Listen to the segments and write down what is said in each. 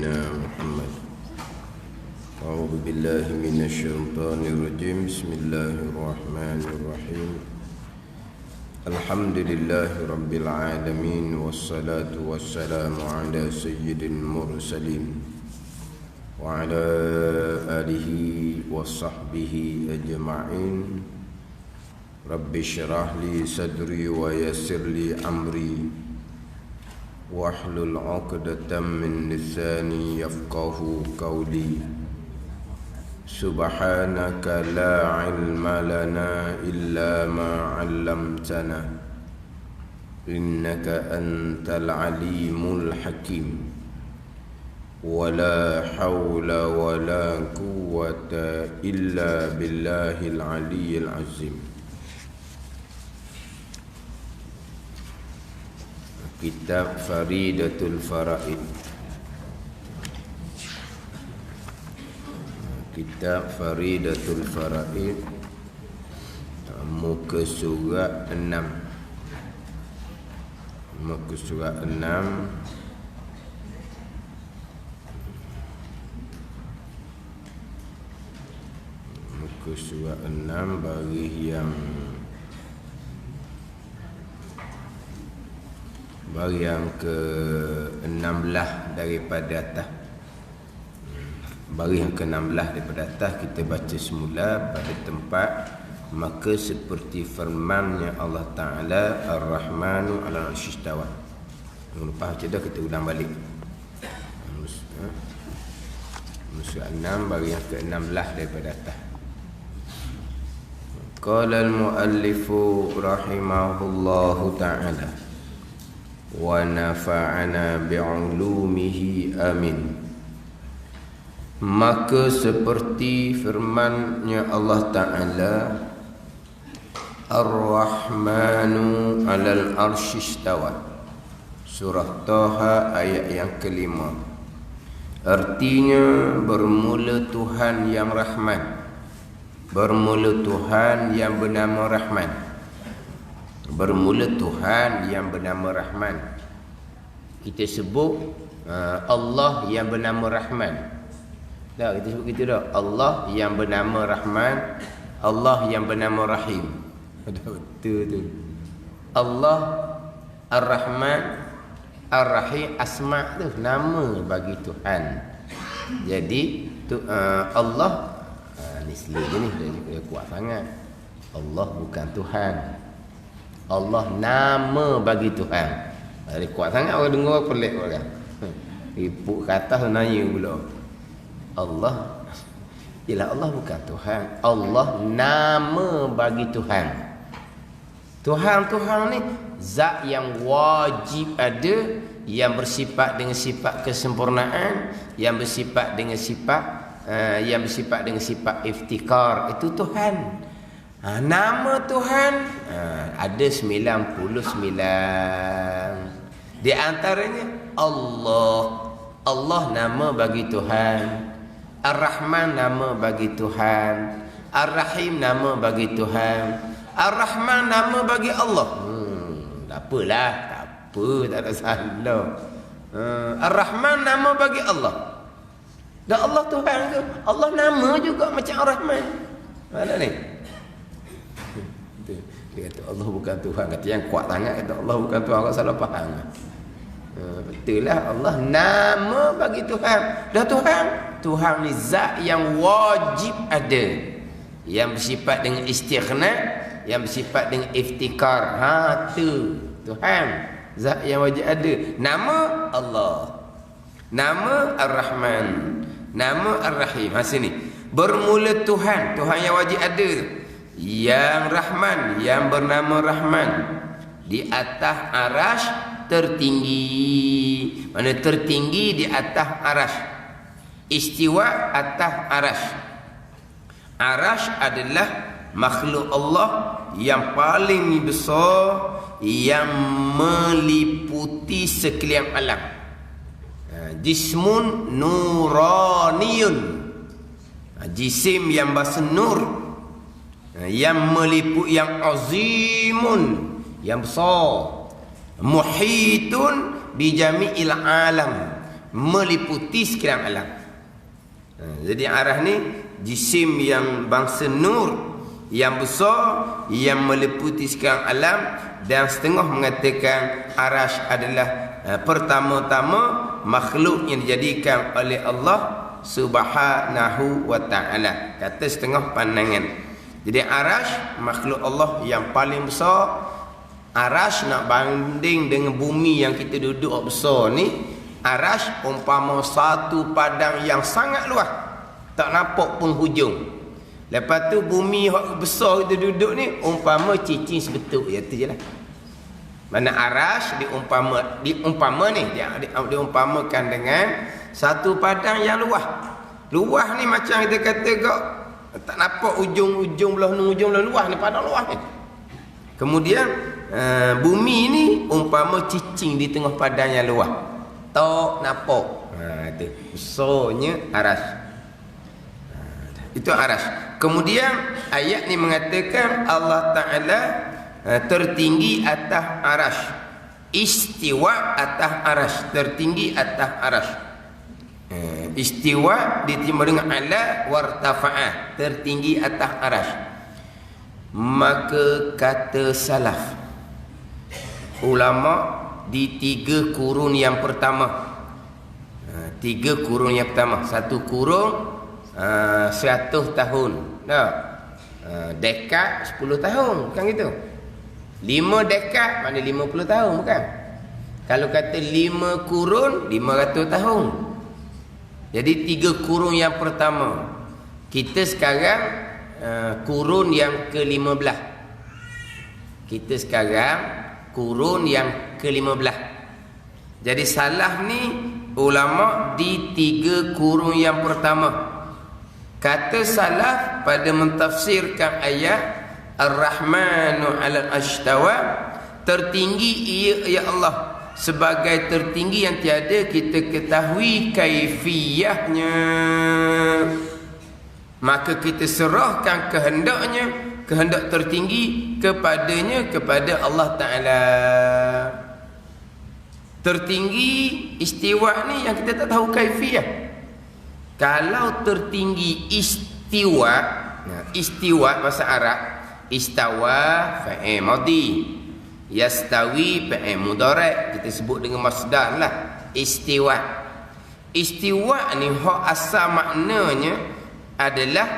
نبينا محمد. أعوذ بالله من الشيطان الرجيم. بسم الله الرحمن الرحيم. الحمد لله رب العالمين، والصلاة والسلام على سيد المرسلين وعلى آله وصحبه أجمعين. رب اشرح لي صدري ويسر لي أمري واحلل عقدة من لساني يفقه قولي. سبحانك لا علم لنا إلا ما علمتنا إنك أنت العليم الحكيم. ولا حول ولا قوة إلا بالله العلي العظيم. Kitab Faridatul Faraid. Kitab Faridatul Faraid, muka surat 6. Muka surat 6. Muka surat 6 baris yang ke-16 daripada atas. Baris yang ke-16 daripada atas kita baca semula pada tempat maka seperti firman-Nya Allah Ta'ala Ar-Rahmanu 'alal 'arsy istawa. Lepas baca dah kita ulang balik. Surah 6 baris yang ke-16 daripada atas. Qala al-muallifu rahimahullahu ta'ala wa nafa'ana bi'ulumihi amin. Maka seperti firman-Nya Allah Ta'ala Ar-Rahmanu 'alal 'arsy istawa. Surah Taha ayat yang ke-5. Artinya bermula Tuhan yang Rahman. Bermula Tuhan yang bernama Rahman. Bermula Tuhan yang bernama Rahman. Kita sebut Allah yang bernama Rahman. Dah kita sebut gitu dah. Allah yang bernama Rahman, Allah yang bernama Rahim. Betul tu. Allah Ar-Rahman, Ar-Rahim, asma' tu nama bagi Tuhan. Jadi Allah ni selagi ni dia kuat sangat. Allah bukan Tuhan. Allah nama bagi Tuhan. Dia kuat sangat, orang dengar pelik orang. Ipuk kata nanya pula. Allah ialah Allah bukan Tuhan. Allah nama bagi Tuhan. Tuhan ni zat yang wajib ada, yang bersifat dengan sifat kesempurnaan, yang bersifat dengan sifat iftikar. Itu Tuhan. Nama Tuhan ada 99. Di antaranya Allah. Allah nama bagi Tuhan. Ar-Rahman nama bagi Tuhan. Ar-Rahim nama bagi Tuhan. Ar-Rahman nama bagi Allah. Tak apalah, tak apa, tak ada salah. Ar-Rahman nama bagi Allah. Dan Allah Tuhan tu, Allah nama juga macam Ar-Rahman. Mana ni? Dia kata Allah bukan Tuhan. Kata yang kuat sangat kata Allah bukan Tuhan. Orang salah faham. Betul lah, Allah nama bagi Tuhan. Dah Tuhan ni zat yang wajib ada, yang bersifat dengan istighna, yang bersifat dengan iftikar. Tu Tuhan, zat yang wajib ada. Nama Allah, nama Ar-Rahman, nama Ar-Rahim. Sini bermula Tuhan yang wajib ada, yang Rahman, yang bernama Rahman, di atas arasy tertinggi. Mana tertinggi? Di atas arasy. Istiwa atas arasy. Arasy adalah makhluk Allah yang paling besar, yang meliputi sekalian alam. Jismun nuraniyun. Jisim yang bahasa nur, yang meliput, yang azimun, yang besar. Muhitun bijami'il alam, meliputi sekalian alam. Jadi arah ni jisim yang bangsa nur, yang besar, yang meliputi sekalian alam. Dan setengah mengatakan arash adalah pertama-tama makhluk yang dijadikan oleh Allah Subhanahu wa ta'ala. Kata setengah pandangan. Jadi arash makhluk Allah yang paling besar. Arash nak banding dengan bumi yang kita duduk besar ni, arash umpama satu padang yang sangat luas, tak nampak penghujung. Lepas tu bumi yang besar kita duduk ni umpama cincin sebetul, ya tu je lah. Mana arash diumpama ni diumpamakan dengan satu padang yang luas. Luas ni macam kita kata kok tak nampak ujung-ujung belah ni, ujung belah luas ni, padang luas ni. Kemudian bumi ni umpama cicing di tengah padang yang luas, tak nampak. Itu besarnya arash. Itu arash. Kemudian ayat ni mengatakan Allah Ta'ala tertinggi atas arash. Istiwa atas arash, tertinggi atas arash. Istiwa ditimba dengan ala wartafa'ah, tertinggi atas arash. Maka kata salaf ulama di 3 kurun yang pertama, 3 kurun yang pertama, 1 kurun 100 tahun, dekad 10 tahun, bukan gitu. 5 dekad mana 50 tahun, bukan. Kalau kata 5 kurun 500 tahun. Jadi 3 kurun yang pertama. Kita sekarang kurun yang ke-15. Kita sekarang kurun yang ke-15. Jadi salah ni ulama di 3 kurun yang pertama. Kata salaf pada mentafsirkan ayat Ar-Rahmanu 'alal ashtawa, tertinggi ia ya Allah, sebagai tertinggi yang tiada kita ketahui kaifiyahnya. Maka kita serahkan kehendaknya, kehendak tertinggi kepadanya, kepada Allah Ta'ala. Tertinggi istiwa ni yang kita tak tahu kaifiyah. Kalau tertinggi istiwa, istiwa bahasa Arab, istawa fa'il madhi, yastawi fa'il mudhari', kita sebut dengan masdar lah, istiwa. Istiwa ni hak asal maknanya adalah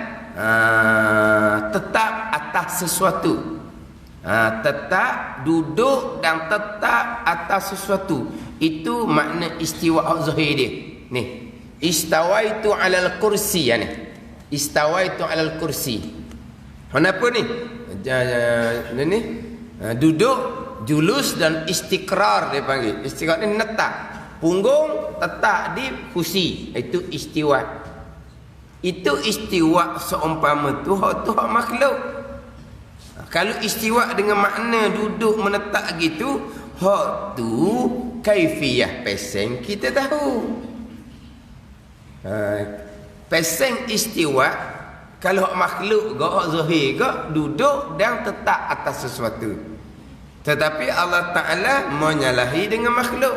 tetap atas sesuatu. Tetap duduk dan tetap atas sesuatu. Itu makna istiwa zahir dia. Ni, istawaitu 'alal kursi, ya ni. Istawaitu 'alal kursi. Kenapa ni? Ni duduk, julus dan istikrar dia panggil. Istikrar ni letak punggung tetap di kursi. Itu istiwa. Itu istiwa seumpama tu hak makhluk. Kalau istiwa dengan makna duduk menetap gitu, hak tu kaifiyah peseng kita tahu. Peseng istiwa, kalau makhluk hak zahir gak duduk dan tetap atas sesuatu. Tetapi Allah Ta'ala menyalahi dengan makhluk.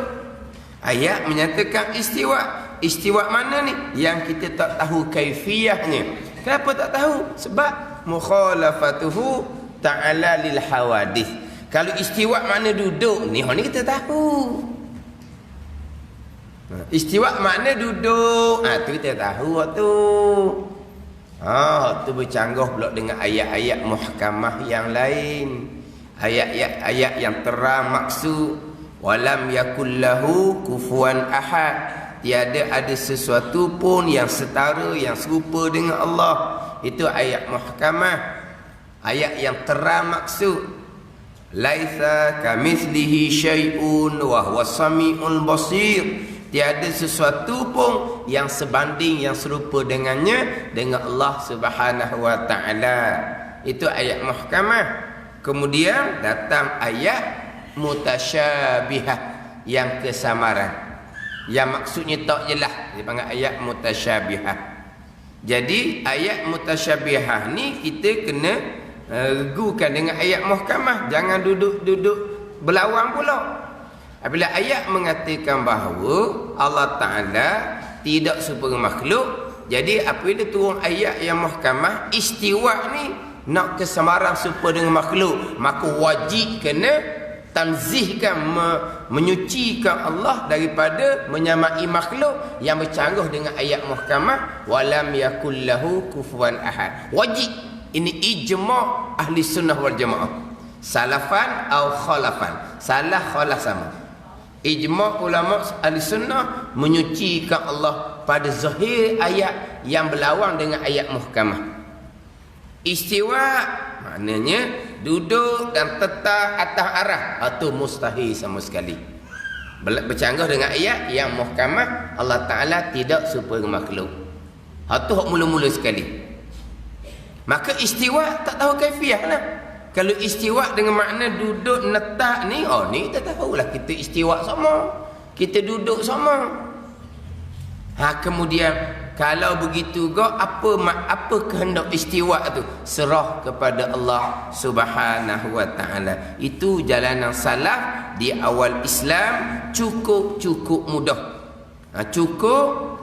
Ayat menyatakan istiwa. Istiwa mana ni? Yang kita tak tahu kaifiyahnya. Kenapa tak tahu? Sebab mukhalafatuhu ta'ala lil hawadith. Kalau istiwa mana duduk ni, ni kita tahu. Istiwa makna duduk, tu kita tahu waktu. Tu bercanggah pula dengan ayat-ayat muhkamah yang lain. Ayat-ayat yang terang maksud. Walam yakullahu kufuwan ahad. Tiada ada sesuatu pun yang setara, yang serupa dengan Allah. Itu ayat muhkamah. Ayat yang terang maksud. Laisa kamitslihi syai'un wa huwas samiul basir. Tiada sesuatu pun yang sebanding, yang serupa dengannya, dengan Allah Subhanahu wa ta'ala. Itu ayat muhkamah. Kemudian datang ayat mutasyabihah, yang kesamaran, yang maksudnya tak jelas, dia panggil ayat mutasyabihah. Jadi ayat mutasyabihah ni kita kena regukan dengan ayat muhkamah. Jangan duduk-duduk berlawan pula. Apabila ayat mengatakan bahawa Allah Ta'ala tidak serupa dengan makhluk, jadi apabila turun ayat yang muhkamah, istiwa ni nak kesemarang serupa dengan makhluk, maka wajib kena tanzihkan, menyucikan Allah daripada menyamai makhluk yang bercanggah dengan ayat muhkamah, walam yakul lahu kufuwan ahad. Wajib. Ini ijma' ahli sunnah wal jamaah, salafan atau khalafan, salah khalaf sama. Ijma' ulama ahli sunnah menyucikan Allah pada zahir ayat yang berlawan dengan ayat muhkamah. Istiwa maknanya duduk dan tetap atas arah, atau mustahil sama sekali. Bercanggah dengan ayat yang muhkamah, Allah Ta'ala tidak serupa dengan makhluk. Itu mula-mula sekali. Maka istiwa tak tahu kaifiah lah. Kalau istiwa dengan makna duduk netak ni, ni kita tahulah kita istiwa sama, kita duduk sama. Kemudian kalau begitu juga, apa kehendak istiwa tu? Serah kepada Allah Subhanahu wa Ta'ala. Itu jalanan salaf di awal Islam, cukup mudah.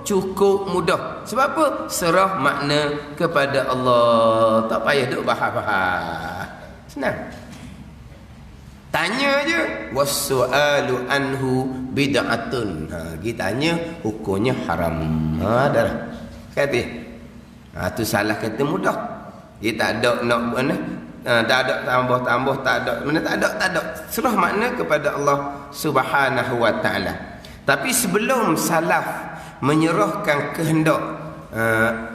Cukup mudah. Sebab apa? Serah makna kepada Allah. Tak payah duk bahas-bahas. Senang. Tanya je. Wassu'alu anhu bid'atun. Kita tanya, hukumnya haram. Dah lah. Kata. Tu salah kata mudah. Dia tak ada nak mana. Tak ada tambah, tak ada. Mana tak ada. Serah makna kepada Allah Subhanahu wa Ta'ala. Tapi sebelum salaf menyerahkan kehendak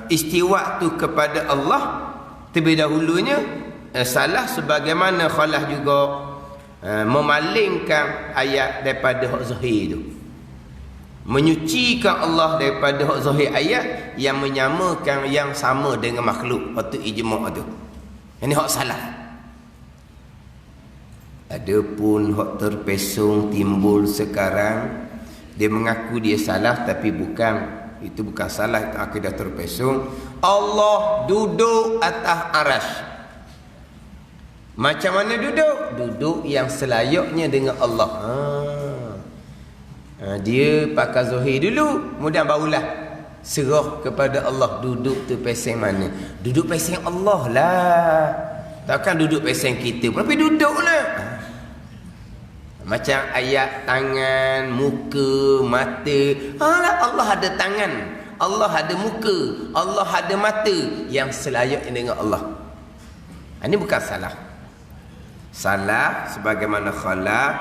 istiwa tu kepada Allah, terlebih dahulunya salah sebagaimana khalaf juga memalingkan ayat daripada hak zahir tu, menyucikan Allah daripada hak zahir ayat yang menyamakan yang sama dengan makhluk. Itu ijma' tu. Ini hak salah. Adapun hak terpesong timbul sekarang, dia mengaku dia salah tapi itu bukan salah, itu akidah terpesong. Allah duduk atas arasy. Macam mana duduk? Duduk yang selayaknya dengan Allah. Dia pakai zahir dulu, kemudian barulah serah kepada Allah. Duduk tu peseng mana? Duduk peseng Allah lah. Takkan duduk peseng kita, tapi duduklah. Macam ayat tangan, muka, mata. Allah ada tangan, Allah ada muka, Allah ada mata yang selayaknya dengan Allah. Ini bukan salah. Salah sebagaimana khalaf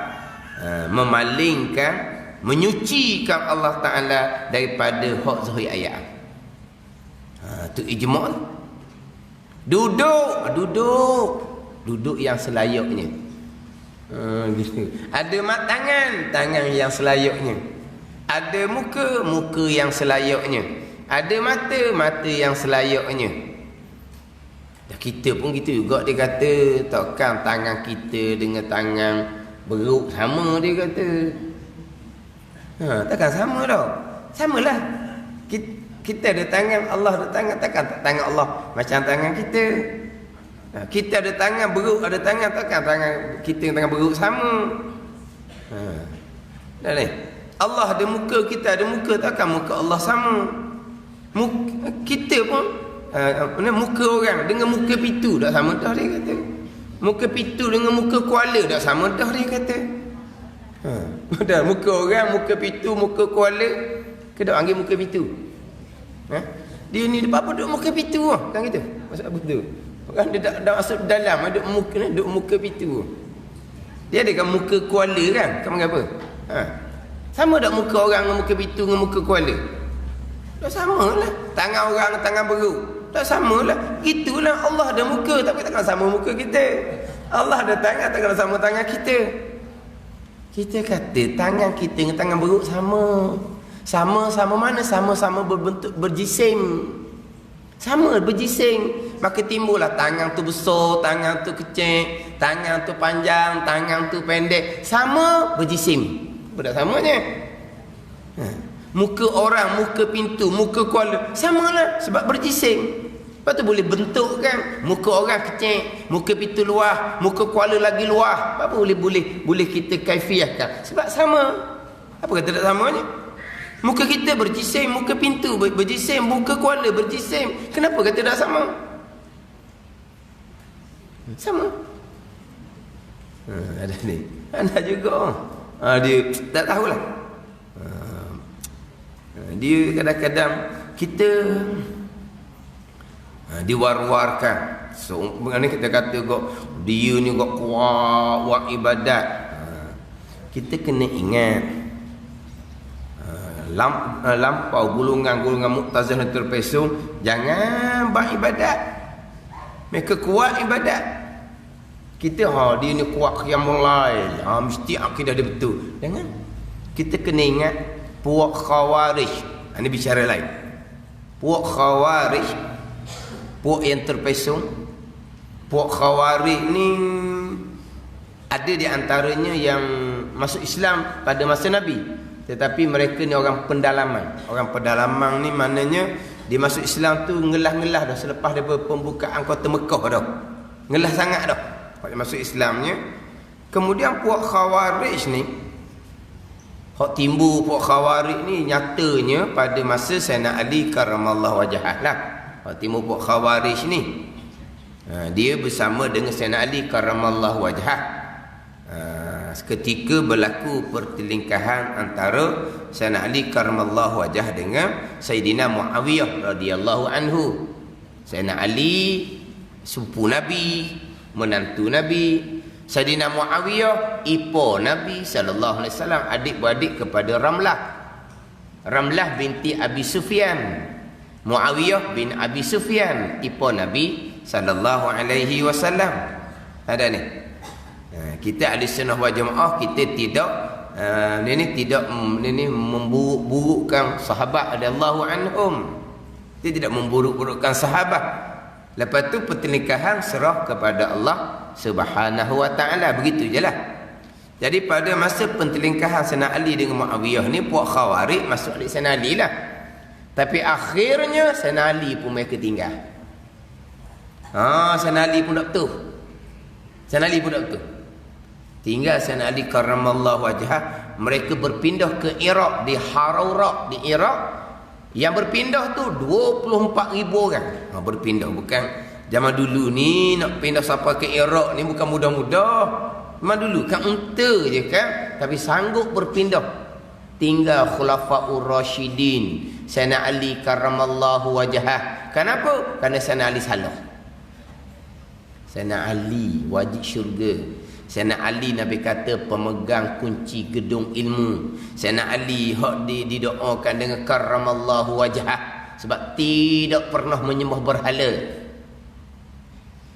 memalingkan, menyucikan Allah Ta'ala daripada hak zahir ayat. Itu ijma'. Duduk yang selayaknya. Gitu. Ada tangan yang selayaknya. Ada muka yang selayaknya. Ada mata yang selayaknya. Kita pun gitu juga, dia kata takkan tangan kita dengan tangan beruk sama, dia kata. Takkan sama dah. Samalah. Kita ada tangan, Allah ada tangan, takkan tangan Allah macam tangan kita. Kita ada tangan beruk, ada tangan, takkan tangan kita dengan tangan beruk sama. Dah ni. Allah ada muka, kita ada muka, takkan muka Allah sama. Kita pun muka orang dengan muka pitu dah sama dah, dia kata. Muka pitu dengan muka kuala dah sama dah, dia kata. Dah muka orang, muka pitu, muka kuala, ke dak panggil muka pitu? Dia ni apa duk muka pitu kan gitu. Maksud apa tu? Orang dia dak masuk dalam, duk muka pitu. Dia ada kan muka kuala kan? Kau panggil apa? Sama dak muka orang dengan muka pitu dengan muka kuala? Dah samalah. Tangan orang, tangan beruk. Tak samalah. Gitulah Allah ada muka tapi takkan sama muka kita. Allah ada tangan takkan sama tangan kita. Kita kata tangan kita dengan tangan beruk sama. Sama-sama mana? Sama-sama berbentuk berjisim. Sama berjisim. Maka timbullah tangan tu besar, tangan tu kecil, tangan tu panjang, tangan tu pendek. Sama berjisim. Benda samanya. Muka orang, muka pintu, muka kuala, samalah sebab berjisim. Lepas tu boleh bentuk kan, muka orang kecil, muka pintu luar, muka kuala lagi luar. Apa boleh kita kaifiahkan? Sebab sama. Apa kata tak samanya? Muka kita berjisim, muka pintu berjisim, muka kuala berjisim. Kenapa kata tak sama? Sama. Ada ni. Ada juga. Dia tak tahulah. Dia kadang-kadang kita diwar-warkan. So, ni kita kata kok dia ni kok kuat ibadat. Kita kena ingat lampau golongan-golongan Mu'tazilah terpesong, jangan buat ibadat. Mereka kuat ibadat. Kita dia ni kuat qiyamul lail. Mesti akidah dia betul. Jangan. Kita kena ingat puak Khawarij. Ini bicara lain. Puak Khawarij, puak yang terpesong. Puak Khawarij ni ada di antaranya yang masuk Islam pada masa Nabi. Tetapi mereka ni orang pendalaman. Orang pendalaman ni maknanya dia masuk Islam tu ngelah-ngelah dah selepas daripada pembukaan kota Mekah dah. Ngelah sangat dah pada masuk Islamnya. Kemudian puak Khawarij ni, hak timbul puak Khawarij ni nyatanya pada masa Sayyidina Ali karramallahu wajhah lah. Hak timbul puak Khawarij ni, dia bersama dengan Sayyidina Ali karramallahu wajhah. Seketika berlaku pertelingkahan antara Sayyidina Ali karramallahu wajhah dengan Sayyidina Muawiyah radhiyallahu anhu. Sayyidina Ali sepupu Nabi, menantu Nabi. Sayyidina Muawiyah ipo Nabi sallallahu alaihi wasallam, adik-beradik kepada Ramlah binti Abi Sufyan. Muawiyah bin Abi Sufyan ipo Nabi sallallahu alaihi wasallam. Ada ni. Kita ahli sunnah wal jamaah, kita tidak memburuk-burukkan sahabat radhiyallahu anhum. Kita tidak memburuk-burukkan sahabat. Lepas tu pertelingkahan serah kepada Allah Subhanahu wa taala, begitu jelah. Jadi pada masa pertelingkahan Sayyidina Ali dengan Muawiyah ni, puak Khawarij masuk di Sayyidina Ali lah. Tapi akhirnya Sayyidina Ali pun mereka tinggal. Sayyidina Ali pun tak betul. Sayyidina Ali pun tak betul. Tinggal Sayyidina Ali karramallahu wajhah. Mereka berpindah ke Iraq, di Haraurak di Iraq. Yang berpindah tu 24,000 orang. Berpindah, bukan zaman dulu ni nak pindah sampai ke Iraq ni bukan mudah-mudah. Memang dulu kan unta je kan, tapi sanggup berpindah. Tinggal Khulafaur Rasyidin, Sayyidina Ali karramallahu wajhah. Kenapa? Kerana Sayyidina Ali salah. Sayyidina Ali wajib syurga. Sayyidina Ali Nabi kata pemegang kunci gedung ilmu. Sayyidina Ali hak didoakan dengan karramallahu wajhah, sebab tidak pernah menyembah berhala.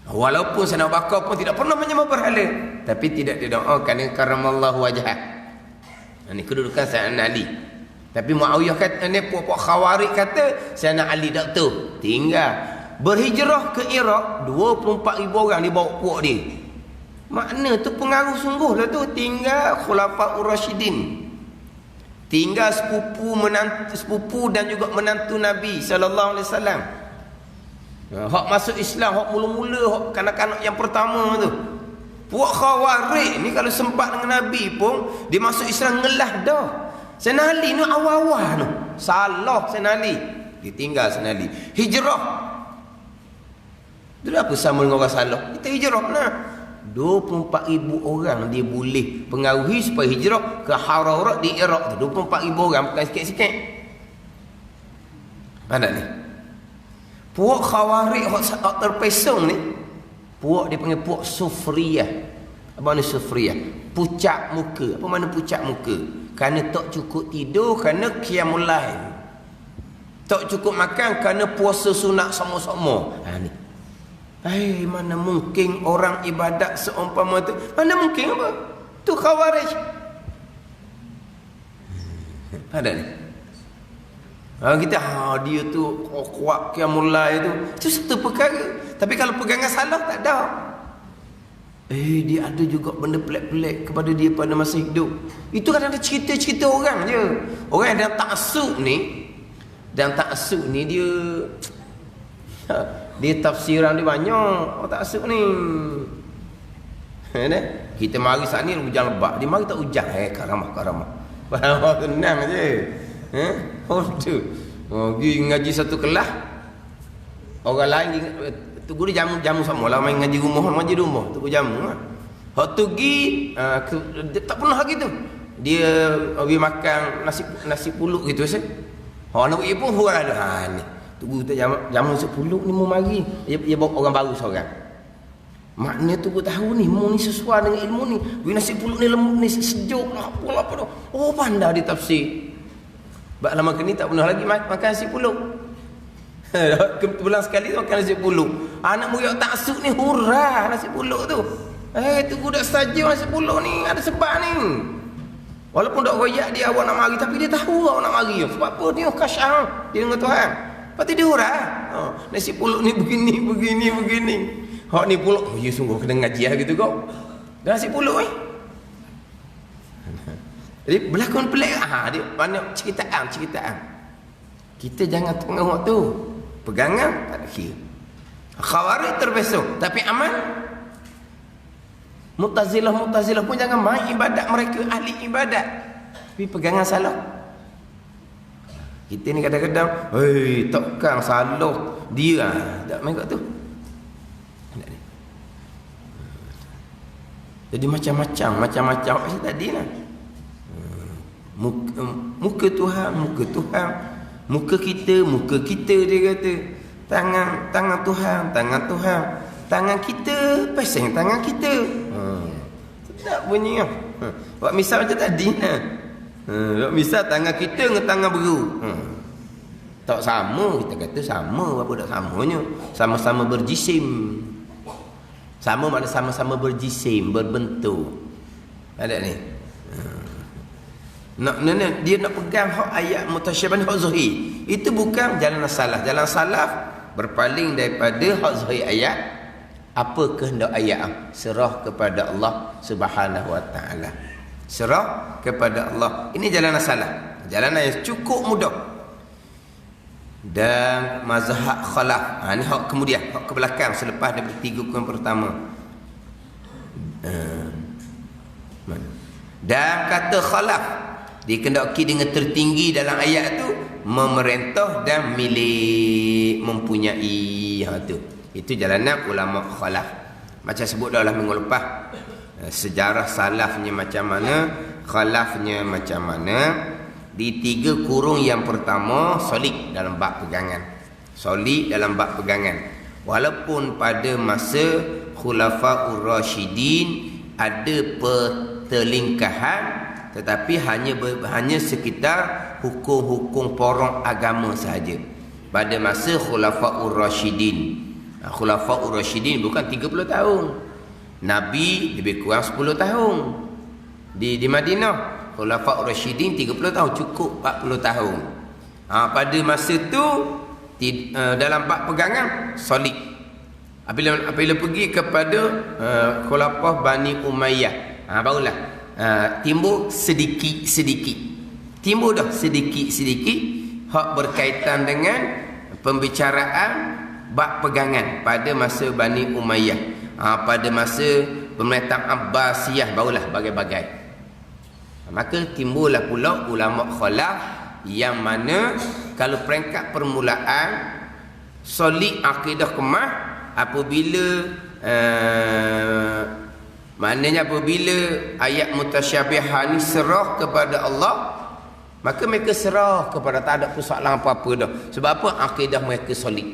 Walaupun Sayyidina Abu Bakar pun tidak pernah menyembah berhala, tapi tidak didoakan dengan karramallahu wajhah. Ini kedudukan Sayyidina Ali. Tapi Muawiyah kata, ni puak Khawarij kata Sayyidina Ali tak tahu. Tinggal berhijrah ke Iraq 24,000 orang dibawa puak dia. Makna tu pengaruh sungguh lah tu. Tinggal Khulafaur Rasyidin, tinggal sepupu dan juga menantu Nabi sallallahu alaihi wasallam. Hak masuk Islam, hak mula-mula, hak kanak-kanak yang pertama tu. Puak Khawarij ni kalau sempat dengan Nabi pun dia masuk Islam ngelah dah. Sayyidina Ali ni awal-awal tu salah. Sayyidina Ali ditinggal, Sayyidina Ali hijrah. Dia apa sama dengan orang salah? Kita hijrah nah. 24,000 orang dia boleh pengaruhi supaya hijrah ke Haraurak di Iraq tu. 24,000 orang, bukan sikit-sikit. Ada ni puak Khawarij hak terpesong ni, puak dia panggil puak Sufriyah. Apa makna Sufriyah? Pucat muka. Apa makna pucat muka? Kerana tak cukup tidur, kerana qiyamul lail. Tak cukup makan, kerana puasa sunat sama-sama. Ni mana mungkin orang ibadat seumpama tu? Mana mungkin apa? Tu Khawarij. Ada ni. Kita dia tu kuat qiyamul lail tu. Itu satu perkara. Tapi kalau pegangan salah tak ada. Dia ada juga benda pelik-pelik kepada dia pada masa hidup. Itu kan ada cerita-cerita orang je. Orang yang dalam ta'assub ni, dia Dia tafsiran dia banyak. Tak asuk ni. Kita mari saat ni hujan lebat. Dia mari tak hujan. Karamah. Bahawa tenang je. Tu. Pergi ngaji satu kelas. Orang lain tunggu dia jamu sama lah main ngaji rumah. Tunggu jamu lah. Hak tu pergi dia tak pernah lagi tu. Dia pergi makan nasi pulut gitu saya. Hak nak pergi pun hurah dah. Ni. Tunggu kita jamu nasi pulut ni mau mari. Dia bawa orang baru seorang. Maknanya tu aku tahu ni mu ni sesuai dengan ilmu ni. Pergi nasi pulut ni lembut ni sejuk lah apa tu. Oh pandai dia tafsir. Bak lama kini tak pernah lagi makan nasi pulut. Bulan sekali makan nasi pulut. Anak murid tak asuk ni hurrah nasi pulut tu. Tunggu dah saja nasi pulut ni ada sebab ni. Walaupun tak royak dia awak nak mari tapi dia tahu awak nak mari. Sebab apa dia kasyah dia dengan Tuhan. Lepas tu dia hurrah. Nasi pulut ni begini. Hak ni pulut. Ya sungguh kena ngaji lah gitu kau. Nasi pulut ni. Jadi berlakon pelik dia banyak ceritaan. Kita jangan tengok tu. Pegangan tak ada kira. Khawarij terbesar tapi aman. Mu'tazilah pun jangan main ibadat mereka ahli ibadat. Tapi pegangan salah. Kita ni kadang-kadang, takkan salah dia tak main kat tu. Jadi macam-macam macam tadi lah. Muka Tuhan, muka kita dia kata. Tangan Tuhan, tangan kita, pasang tangan kita. Sedap bunyi lah. Buat misal macam tadi lah. Buat misal tangan kita dengan tangan beru. Tak sama, kita kata sama. Apa tak samanya? Sama-sama berjisim. Sama makna sama-sama berjisim, berbentuk. Ada ni. Dia nak pegang hak ayat mutasyabih hak zahir. Itu bukan jalan salaf. Jalan salaf berpaling daripada hak zahir ayat. Apa kehendak ayat? Serah kepada Allah Subhanahu wa taala. Serah kepada Allah. Ini jalan salaf. Jalan yang cukup mudah. Dan mazhab khalaf. Ini hak kemudian, hak ke belakang selepas daripada 3 hukum pertama. Dan kata khalaf dikendaki dengan tertinggi dalam ayat tu memerintah dan milik mempunyai tu. Itu jalanan ulama khalaf. Macam sebut dah lah minggu lepas. Sejarah salafnya macam mana, khalafnya macam mana. Di 3 kurung yang pertama solid dalam bab pegangan. Solid dalam bab pegangan. Walaupun pada masa Khulafaur Rasyidin ada pertelingkahan, tetapi hanya sekitar hukum-hukum porong agama sahaja. Pada masa Khulafaur Rasyidin. Khulafaur Rasyidin bukan 30 tahun. Nabi lebih kurang 10 tahun. Di Madinah Khulafaur Rasyidin 30 tahun, cukup 40 tahun. Pada masa tu dalam bab pegangan solid. Apabila pergi kepada Khulafah Bani Umayyah, barulah timbul sedikit-sedikit. Timbul dah sedikit-sedikit hak berkaitan dengan pembicaraan bab pegangan pada masa Bani Umayyah. Pada masa pemerintahan Abbasiyah barulah bagai-bagai. Maka timbullah pula ulama khalaf yang mana kalau peringkat permulaan solid akidah kemah apabila maknanya apabila ayat mutasyabihah ni serah kepada Allah, maka mereka serah kepada, tak ada persoalan apa-apa dah. Sebab apa? Akidah mereka solid.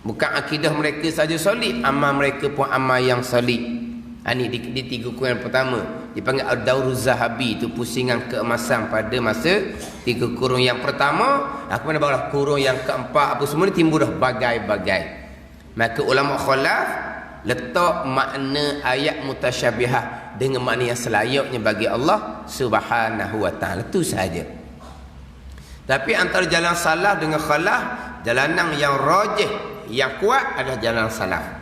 Bukan akidah mereka saja solid, amal mereka pun amal yang solid. Ini di 3 kurung yang pertama dipanggil Ad-Dauruz Zahabi, itu pusingan keemasan pada masa 3 kurung yang pertama. Kemudian barulah kurung yang keempat apa semua ni timbul dah bagai-bagai. Maka ulama khalaf letak makna ayat mutasyabihah dengan makna yang selayaknya bagi Allah Subhanahu wa taala, itu sahaja. Tapi antara jalan salaf dengan khalaf, jalanan yang rajih, yang kuat adalah jalan salaf.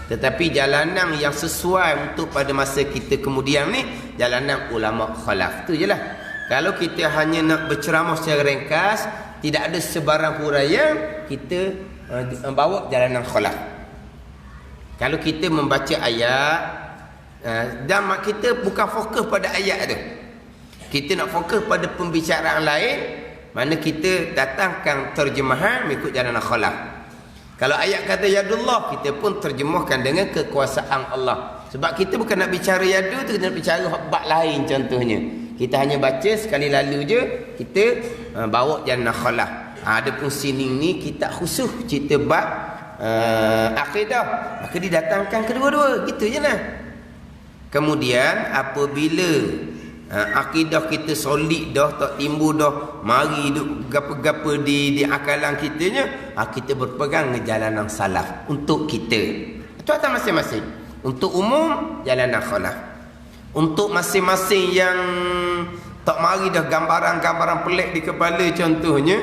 Tetapi jalanan yang sesuai untuk pada masa kita kemudian ni, jalanan ulama khalaf. Tu je lah. Kalau kita hanya nak berceramah secara ringkas, tidak ada sebarang huraian, kita bawa jalanan khalaf. Kalau kita membaca ayat dan kita bukan fokus pada ayat tu, kita nak fokus pada pembicaraan lain, mana kita datangkan terjemahan mengikut jalanan khalaf. Kalau ayat kata yadullah, kita pun terjemahkan dengan kekuasaan Allah. Sebab kita bukan nak bicara yadu tu, kita nak bicara bab lain contohnya. Kita hanya baca sekali lalu je, kita bawa jannah khalaf. Adapun sini ni kita khusus cerita bab akidah, maka didatangkan kedua-dua, gitu je lah. Kemudian apabila akidah kita solid dah, tak timbul dah, mari duk gapa-gapa di akalan kitanya, kita berpegang dengan jalanan salaf untuk kita. Itu atas masing-masing. Untuk umum jalanan khalaf. Untuk masing-masing yang tak mari dah gambaran-gambaran pelik di kepala contohnya,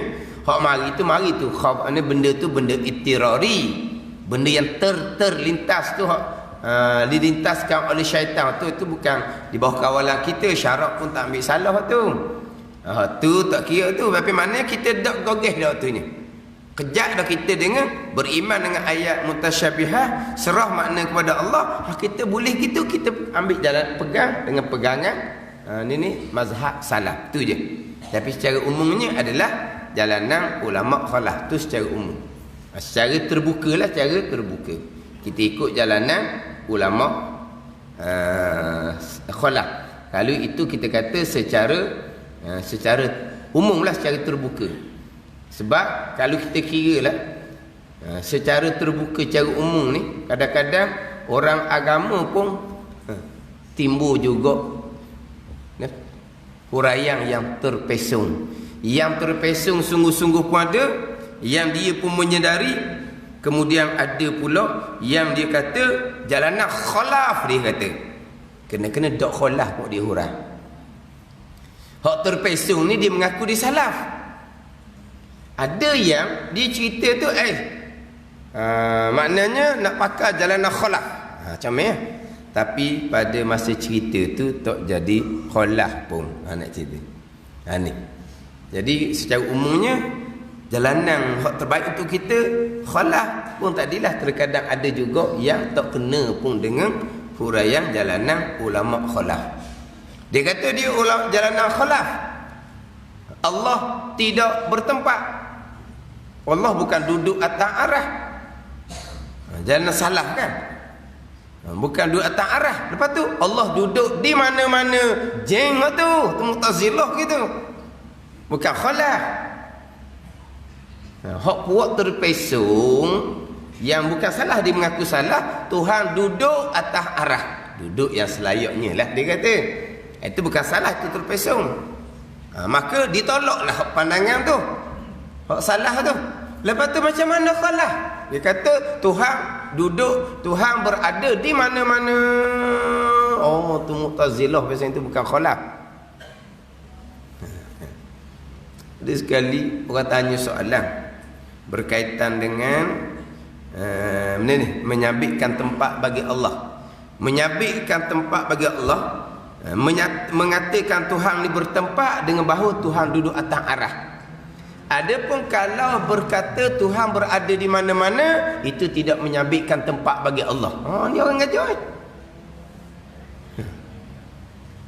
hak mari tu khauf, benda tu benda ittirari, benda yang terlintas tu hak dilintaskan oleh syaitan tu, itu bukan di bawah kawalan kita. Syarak pun tak ambil salah tu. Tu tak kira tu. Tapi mana kita dak gogeh dah tu ni. Kejap dah kita dengan beriman dengan ayat mutasyabihah, serah makna kepada Allah, kita boleh gitu, kita ambil jalan pegang dengan pegangan ni mazhab salaf tu je. Tapi secara umumnya adalah jalanan ulama khalaf tu secara umum. Secara terbuka lah, secara terbuka kita ikut jalanan ulama khalaf. Kalau itu kita kata secara umum lah, secara terbuka. Sebab kalau kita kira lah secara terbuka, secara umum ni, kadang-kadang orang agama pun timbul juga huraian yang terpesong. Yang terpesong sungguh-sungguh pun ada, yang dia pun menyedari. Kemudian ada pula yang dia kata jalanan khalaf, dia kata kena dok khalaf pun dia hurai. Hak terpesong ni dia mengaku dia salaf. Ada yang dia cerita tu maknanya nak pakai jalanan khalaf, macam ni. Tapi pada masa cerita tu tak jadi khalaf pun, nak cerita ni. Jadi secara umumnya jalanan hak terbaik untuk kita khalaf pun tadilah, terkadang ada juga yang tak kena pun dengan huraian jalanan ulama khalaf. Dia kata dia ulama jalanan khalaf, Allah tidak bertempat, Allah bukan duduk atas arah. Jalanan salaf kan, bukan duduk atas arah. Lepas tu Allah duduk di mana-mana. Jeng tu Mu'tazilah gitu, bukan khalaf. Hak puak terpesong yang bukan salah, dia mengaku salah. Tuhan duduk atas arah, duduk yang selayaknya lah, dia kata. Itu bukan salah, itu terpesong. Maka ditolaklah hak pandangan tu, hak salah tu. Lepas tu macam mana khalaf? Dia kata Tuhan duduk, Tuhan berada di mana-mana. Oh, tu Mu'tazilah pasal itu bukan khalaf. Ada sekali orang tanya soalan berkaitan dengan menyabitkan tempat bagi Allah. Menyabitkan tempat bagi Allah, mengatakan Tuhan ni bertempat dengan bahawa Tuhan duduk atas arah. Adapun kalau berkata Tuhan berada di mana-mana, itu tidak menyabitkan tempat bagi Allah. Ni orang ngajar.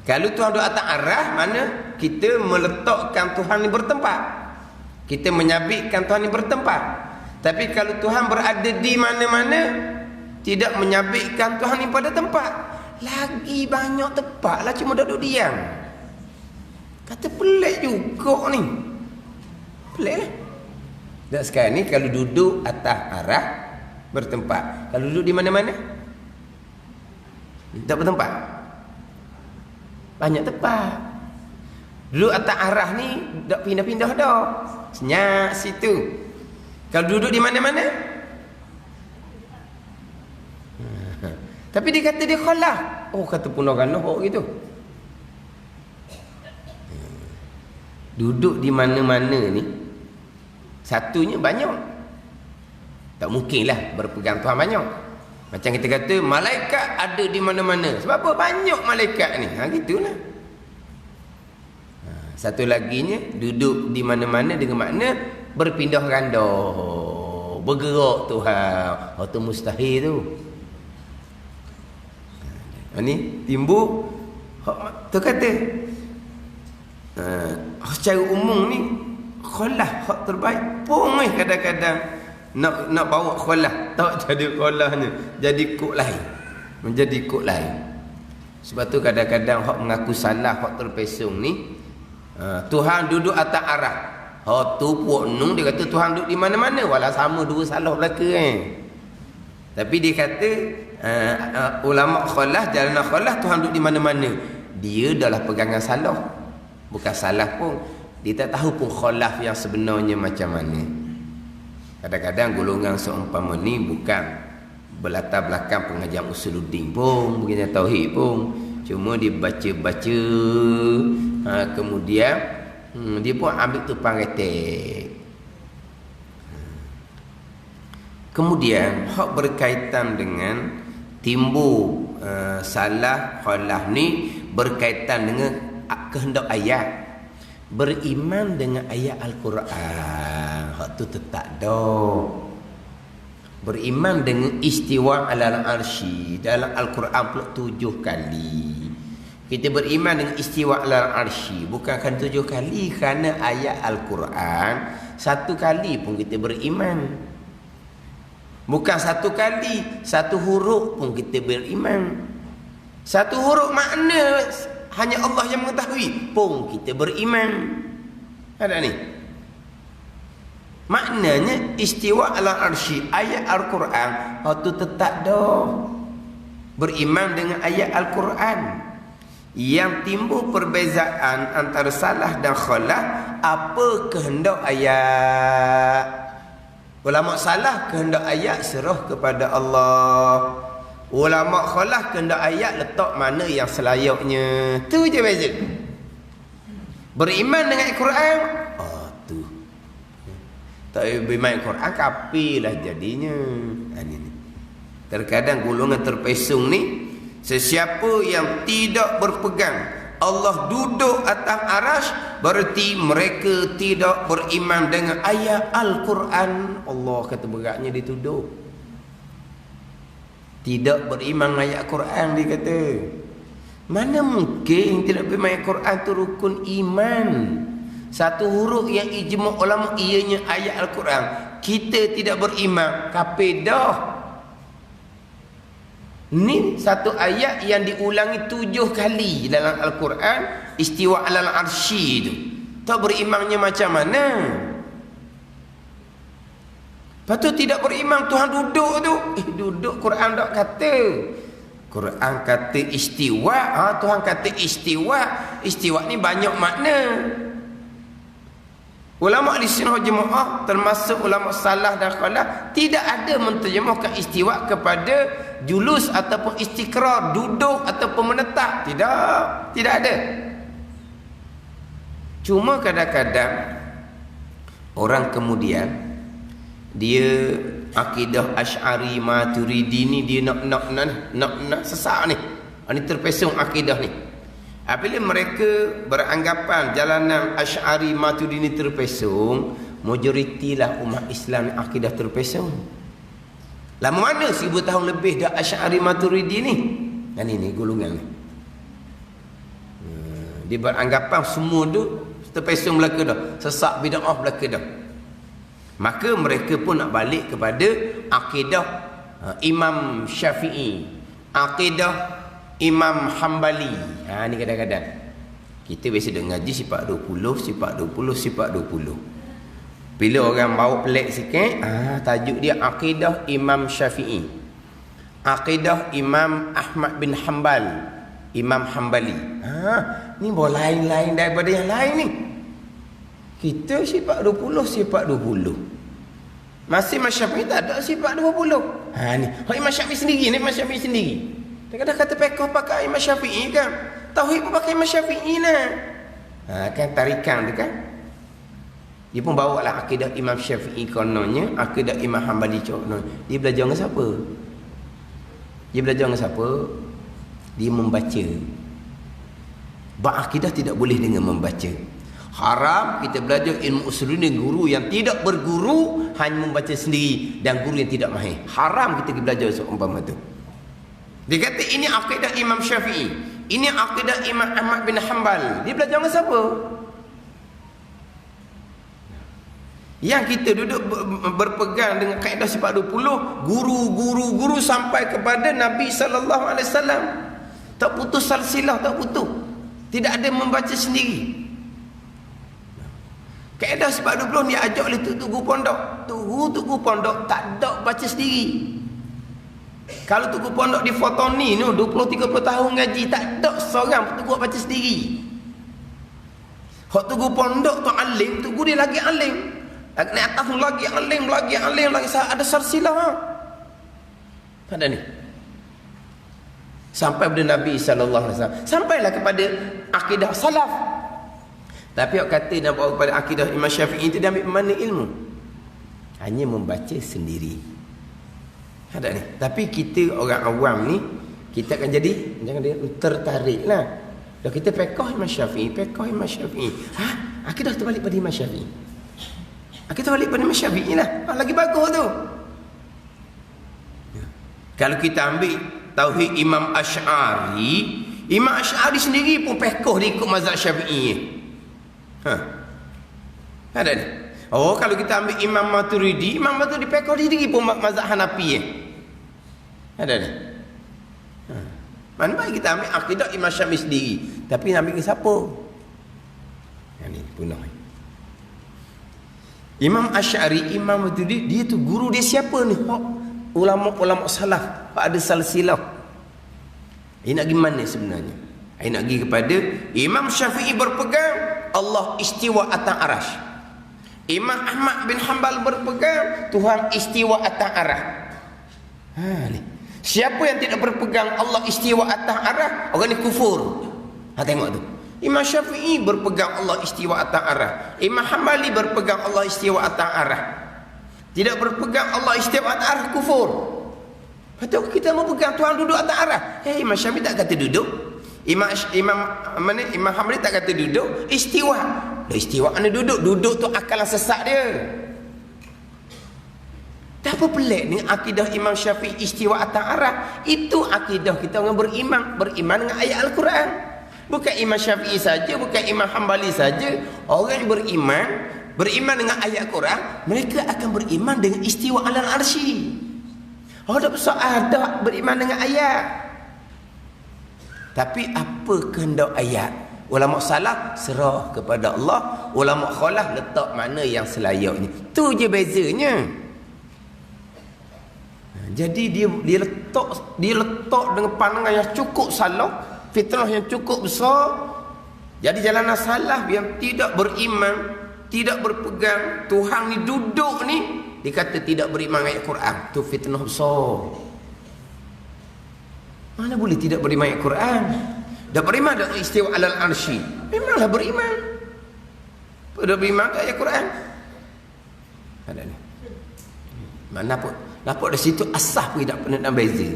Kalau Tuhan duduk atas arah, mana kita meletakkan Tuhan ni bertempat, kita menyabitkan Tuhan ni bertempat. Tapi kalau Tuhan berada di mana-mana, tidak menyabitkan Tuhan ni pada tempat. Lagi banyak tempat lah, cuma duduk diam. Kata pelik juga ni, pelik lah. Dan sekarang ni kalau duduk atas arah bertempat, kalau duduk di mana-mana tak bertempat. Banyak tempat. Duduk atas arah ni tak pindah-pindah dah, senyap situ. Kalau duduk di mana-mana, tapi dia kata dia khalaf. Oh, kata punagana hok gitu. Duduk di mana-mana ni, satunya banyak. Tak mungkinlah berpegang Tuhan banyak. Macam kita kata malaikat ada di mana-mana. Sebab apa? Banyak malaikat ni. Gitulah. Satu laginya duduk di mana-mana dengan makna berpindah ganda, bergerak Tuhan. Tu mustahil tu. Ni timbul tu kata secara umum ni khalah hak terbaik pun kadang-kadang nak bawa khalah tak jadi khalahnya, jadi kok lain, menjadi kok lain. Sebab tu kadang-kadang hak mengaku salah hak terpesong ni, Tuhan duduk atas arah. Hak tu puak nun dia kata Tuhan duduk di mana-mana, walau sama dua salah belaka Tapi dia kata ulama khalah, jalanan khalah Tuhan duduk di mana-mana. Dia adalah pegangan salah. Bukan salah pun, dia tak tahu pun khalah yang sebenarnya macam mana. Kadang-kadang golongan seumpama ni bukan berlatar belakang pengajian usuluddin pun, bukannya tauhid pun, cuma dia baca-baca, kemudian dia pun ambil tupang retek. Kemudian hak berkaitan dengan timbul salah khalah ni berkaitan dengan kehendak ayat. Beriman dengan ayat Al-Quran, hak tu tetap dah. Beriman dengan istiwa alal arsy dalam Al-Quran pula 7 kali. Kita beriman dengan istiwa alal arsy bukan kan 7 kali, kerana ayat Al-Quran 1 kali pun kita beriman. Bukan 1 kali, 1 huruf pun kita beriman. 1 huruf makna hanya Allah yang mengetahui pun kita beriman. Ada ni. Maknanya istiwa ala arsy ayat Al-Quran itu tetap dah. Beriman dengan ayat Al-Quran. Yang timbul perbezaan antara salah dan khalah, apa kehendak ayat. Ulama salah kehendak ayat serah kepada Allah. Ulama khalah kehendak ayat letak mana yang selayaknya. Tu je beza. Beriman dengan Al-Quran, tu. Tak beriman Al-Quran kapilah jadinya. Ini. Terkadang golongan terpesong ni, sesiapa yang tidak berpegang Allah duduk atas arasy, berarti mereka tidak beriman dengan ayat Al-Quran. Allah kata beratnya dituduh. Tidak beriman ayat Quran, dia kata. Mana mungkin tidak beriman ayat Quran tu rukun iman. 1 huruf yang ijma' ulama ianya ayat Al-Quran, kita tidak beriman, kafir dah. Ni 1 ayat yang diulangi 7 kali dalam Al-Quran, istiwa alal arsy tu. Tak berimannya macam mana? Lepas tu tidak beriman Tuhan duduk tu. Duduk Quran tak kata. Quran kata istiwa, Tuhan kata istiwa. Istiwa ni banyak makna. Ulama ahli sunnah jemaah termasuk ulama salah dan khalah tidak ada menterjemahkan istiwa kepada julus ataupun istiqrar, duduk ataupun menetap. Tidak ada. Cuma kadang-kadang orang kemudian dia akidah Asy'ari Maturidi ni dia nak sesak ni. Ini terpesong akidah ni. Apabila mereka beranggapan jalanan Asy'ari Maturidi ni terpesong, majoritilah umat Islam akidah terpesong. Lama mana 1000 tahun lebih dah Asy'ari Maturidi ni. Dan ini golongan ni. Dia beranggapan semua tu terpesong belaka dah, sesak bid'ah belaka dah. Maka mereka pun nak balik kepada akidah Imam Syafi'i, akidah Imam Hambali. Ni kadang-kadang kita biasa dengar ngaji sifat 20, sifat 20, sifat 20. Bila orang bawa pelik sikit, tajuk dia akidah Imam Syafi'i, akidah Imam Ahmad bin Hanbal, Imam Hambali. Ni bawa lain-lain daripada yang lain ni. Kita sifat 20, sifat 20. Masih Imam Syafi'i tak ada sifat 20. Ni Imam Syafi'i sendiri ni, Imam Syafi'i sendiri. Kadang-kadang kata pekoh pakai Imam Syafi'i kan. Tauhid pun pakai Imam Syafi'i lah. Kan tarikan tu kan. Dia pun bawa lah akidah Imam Syafi'i kononnya, akidah Imam Hambali kononnya. Dia belajar dengan siapa? Dia belajar dengan siapa? Dia membaca. Bak akidah tidak boleh dengan membaca. Haram kita belajar ilmu usul dengan guru yang tidak berguru, hanya membaca sendiri, dan guru yang tidak mahir. Haram kita belajar seumpama tu. Dia kata ini akidah Imam Syafi'i, ini akidah Imam Ahmad bin Hanbal. Dia belajar dengan siapa? Yang kita duduk berpegang dengan kaedah sifat 20, guru sampai kepada Nabi sallallahu alaihi wasallam. Tak putus silsilah, tak putus. Tidak ada membaca sendiri. Kaedah sifat 20 ni ajak oleh tugu pondok. Tugu pondok tak ada baca sendiri. Kalau tugu pondok di Fotoni ni 20-30 tahun ngaji, tak ada seorang tugu baca sendiri. Hak tugu pondok tu alim, tugu dia lagi alim. Naik atas lagi alim, lagi ada silsilah. Ada ni. Sampai pada Nabi sallallahu alaihi wasallam. Sampailah kepada akidah salaf. Tapi awak kata nak bawa kepada akidah Imam Syafi'i itu dia ambil mana ilmu? Hanya membaca sendiri. Ada ni. Tapi kita orang awam ni, kita akan jadi jangan dia tertariklah. Dah kita fiqh Imam Syafi'i. Akidah terbalik pada Imam Syafi'i. Akidah balik pada Imam Syafi'i lah. Lagi bagus tu. Kalau kita ambil tauhid Imam Asy'ari, Imam Asy'ari sendiri pun fiqh dia ikut mazhab Syafi'i. Ada ni. Oh, kalau kita ambil Imam Maturidi fiqh dia sendiri pun mazhab Hanafi. Ada ni. Mana baik kita ambil akidah Imam Syafi'i sendiri, tapi nak ambil ke siapa? Yang ni punah. Imam Asy'ari, Imam Maturidi, dia tu guru dia siapa ni? Ulama-ulama salaf, ada silsilah. Ini nak pergi mana sebenarnya? Ini nak pergi kepada Imam Syafi'i berpegang Allah istiwa atas arasy. Imam Ahmad bin Hanbal berpegang Tuhan istiwa atas arasy. Ni. Siapa yang tidak berpegang Allah istiwa atas arasy, orang ni kufur. Tengok tu. Imam Syafi'i berpegang Allah istiwa atas arasy. Imam Hanbali berpegang Allah istiwa atas arasy. Tidak berpegang Allah istiwa atas arasy, kufur. Patut kita mau pegang Tuhan duduk atas arasy. Imam Syafi'i tak kata duduk. Imam Hanbali tak kata duduk, istiwa. Istiwa ni duduk tu akal sesat dia. Tak apa pelik ni akidah Imam Syafi'i istiwa atas arasy. Itu akidah kita orang beriman dengan ayat Al-Quran. Bukan Imam Syafi'i saja, bukan Imam Hanbali saja. Orang yang beriman dengan ayat Quran, mereka akan beriman dengan istiwa alal arsy. Tak besar dah beriman dengan ayat. Tapi apa kehendak ayat? Ulama salaf serah kepada Allah, ulama khalaf letak mana yang selayaknya. Tu je bezanya. Jadi dia letak dengan pandangan yang cukup salah, fitnah yang cukup besar. Jadi jalanan salaf yang tidak beriman, tidak berpegang Tuhan ni duduk ni, dikata tidak beriman ayat Quran. Tu fitnah besar. Mana boleh tidak beriman ayat Quran? Dah beriman dengan istiwa alal arsy. Memanglah beriman. Dah beriman ayat Quran. Ada ni. Mana pun nampak dari situ asah pun tak pernah nak beza.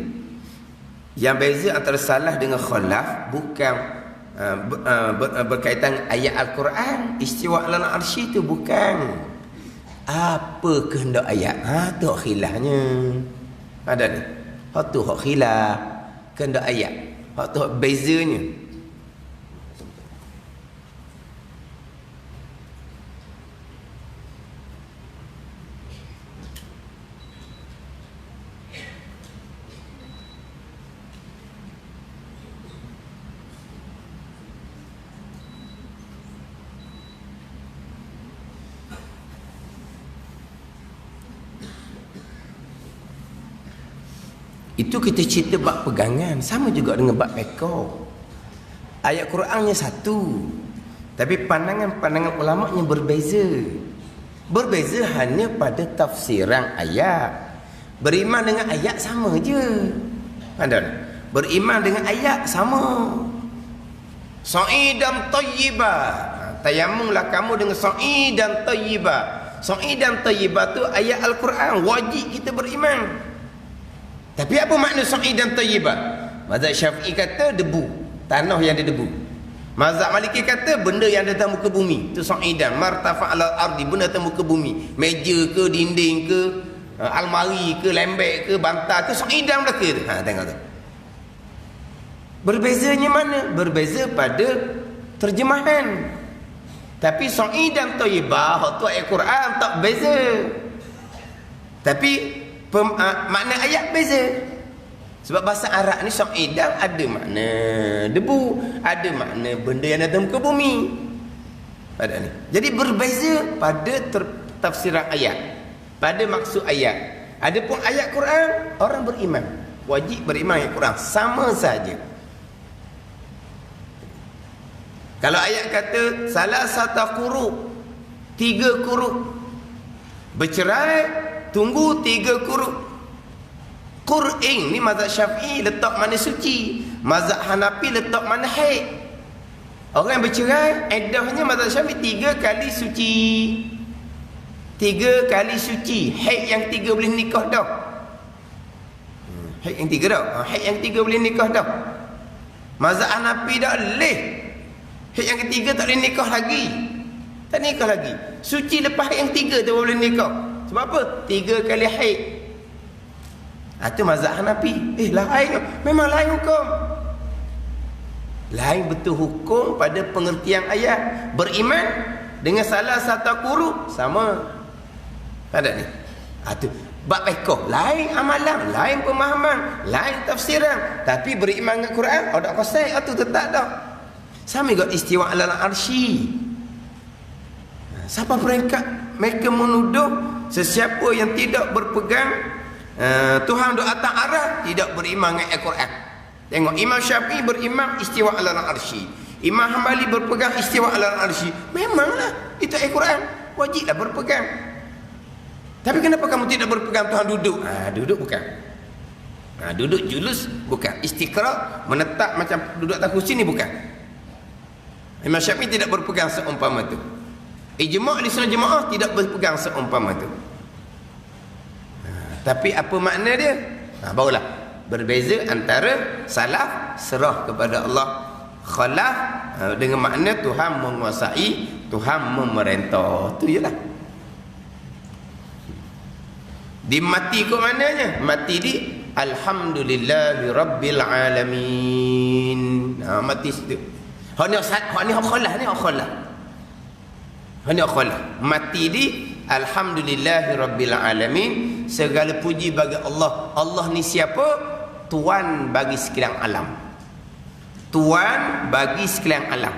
Yang beza antara salah dengan khalaf bukan berkaitan ayat Al-Quran. Istiwa alal arsy itu bukan apa kehendak ayat. Tu khilafnya. Ada ni. Tu hak khilaf kehendak ayat. Tu hak bezanya. Itu kita cerita bab pegangan. Sama juga dengan bab pekor. Ayat Qurannya satu, tapi pandangan-pandangan ulama'nya berbeza. Berbeza hanya pada tafsiran ayat. Beriman dengan ayat sama je. Beriman dengan ayat sama. Sa'idan tayyibah. Tayamumlah kamu dengan sa'idan tayyibah. Sa'idan tayyibah tu ayat Al-Quran. Wajib kita beriman. Tapi apa makna sa'id dan tayyibah? Mazhab Syafi'i kata debu, tanah yang ada debu. Mazhab Maliki kata benda yang ada atas muka bumi tu sa'idan, martafa alal ardi, benda atas muka bumi, meja ke, dinding ke, almari ke, lembek ke, bantal ke, sa'idan belaka tu. Tengok tu. Berbezanya mana? Berbeza pada terjemahan. Tapi sa'idan thayyibah, hak tu ayat Quran tak beza. Tapi makna ayat beza. Sebab bahasa Arab ni sa'idan ada makna debu, ada makna benda yang ada muka bumi. Pada ni. Jadi berbeza pada tafsiran ayat, pada maksud ayat. Adapun ayat Quran, orang beriman wajib beriman ayat Quran sama saja. Kalau ayat kata salah satu quru, 3 quru, bercerai tunggu 3 quru. Qur'in ni mazhab Syafi'i letak mana suci, mazhab Hanafi letak mana haid. Orang yang bercerai iddahnya mazhab Syafi'i 3 kali suci. 3 kali suci. Haid yang 3 boleh nikah dah. Haid yang 3 dah. Haid yang 3 boleh nikah dah. Mazhab Hanafi dah leh. Haid yang ketiga tak boleh nikah lagi. Tak nikah lagi. Suci lepas haid yang 3 tu boleh nikah. Sebab apa? 3 kali haid. Itu mazhab Hanafi. Lain. Memang lain hukum. Lain betul hukum pada pengertian ayat. Beriman dengan salah satu quru sama. Ada ni. Itu bab fiqh, lain amalan, lain pemahaman, lain tafsiran. Tapi beriman dengan Quran, ada konsep itu tetap dah. Sama juga istiwa alal arsy. Siapa peringkat mereka menuduh sesiapa yang tidak berpegang Tuhan doa atas arah tidak beriman dengan Al-Quran. Tengok Imam Syafi'i beriman istiwa alal arsy, Imam Hambali berpegang istiwa alal arsy. Memanglah itu Al-Quran, wajiblah berpegang. Tapi kenapa kamu tidak berpegang Tuhan duduk? Duduk bukan. Duduk julus bukan. Istiqra menetap macam duduk atas kursi ni bukan. Imam Syafi'i tidak berpegang seumpama tu. Ijma' ahli sunnah jemaah tidak berpegang seumpama tu. Tapi apa makna dia? Barulah berbeza antara salaf serah kepada Allah, khalaf dengan makna Tuhan menguasai, Tuhan memerintah. Tu jelah. Di mati kok maknanya? Mati di alhamdulillahi rabbil alamin. Mati situ. Hak ni khalah ni khalah. Hanya khalah. Mati di alhamdulillahi rabbil alamin. Segala puji bagi Allah. Allah ni siapa? Tuan bagi sekalian alam. Tuan bagi sekalian alam.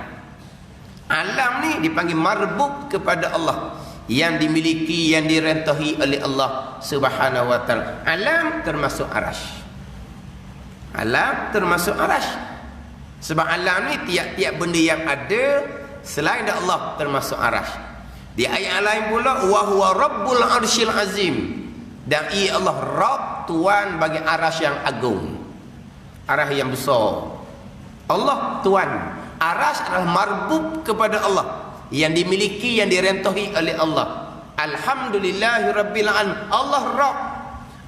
Alam ni dipanggil marbub kepada Allah, yang dimiliki, yang direntahi oleh Allah Subhanahu wa taala. Alam termasuk arasy. Alam termasuk arasy. Sebab alam ni tiap-tiap benda yang ada selain dari Allah termasuk arasy. Di ayat lain pula wa huwa rabbul arsyil azim. Dan ia Allah Rabb, Tuan bagi arasy yang agung, arasy yang besar. Allah Tuan. Arasy adalah marbub kepada Allah, yang dimiliki, yang direntahi oleh Allah. Alhamdulillahirabbil alamin. Allah Rabb.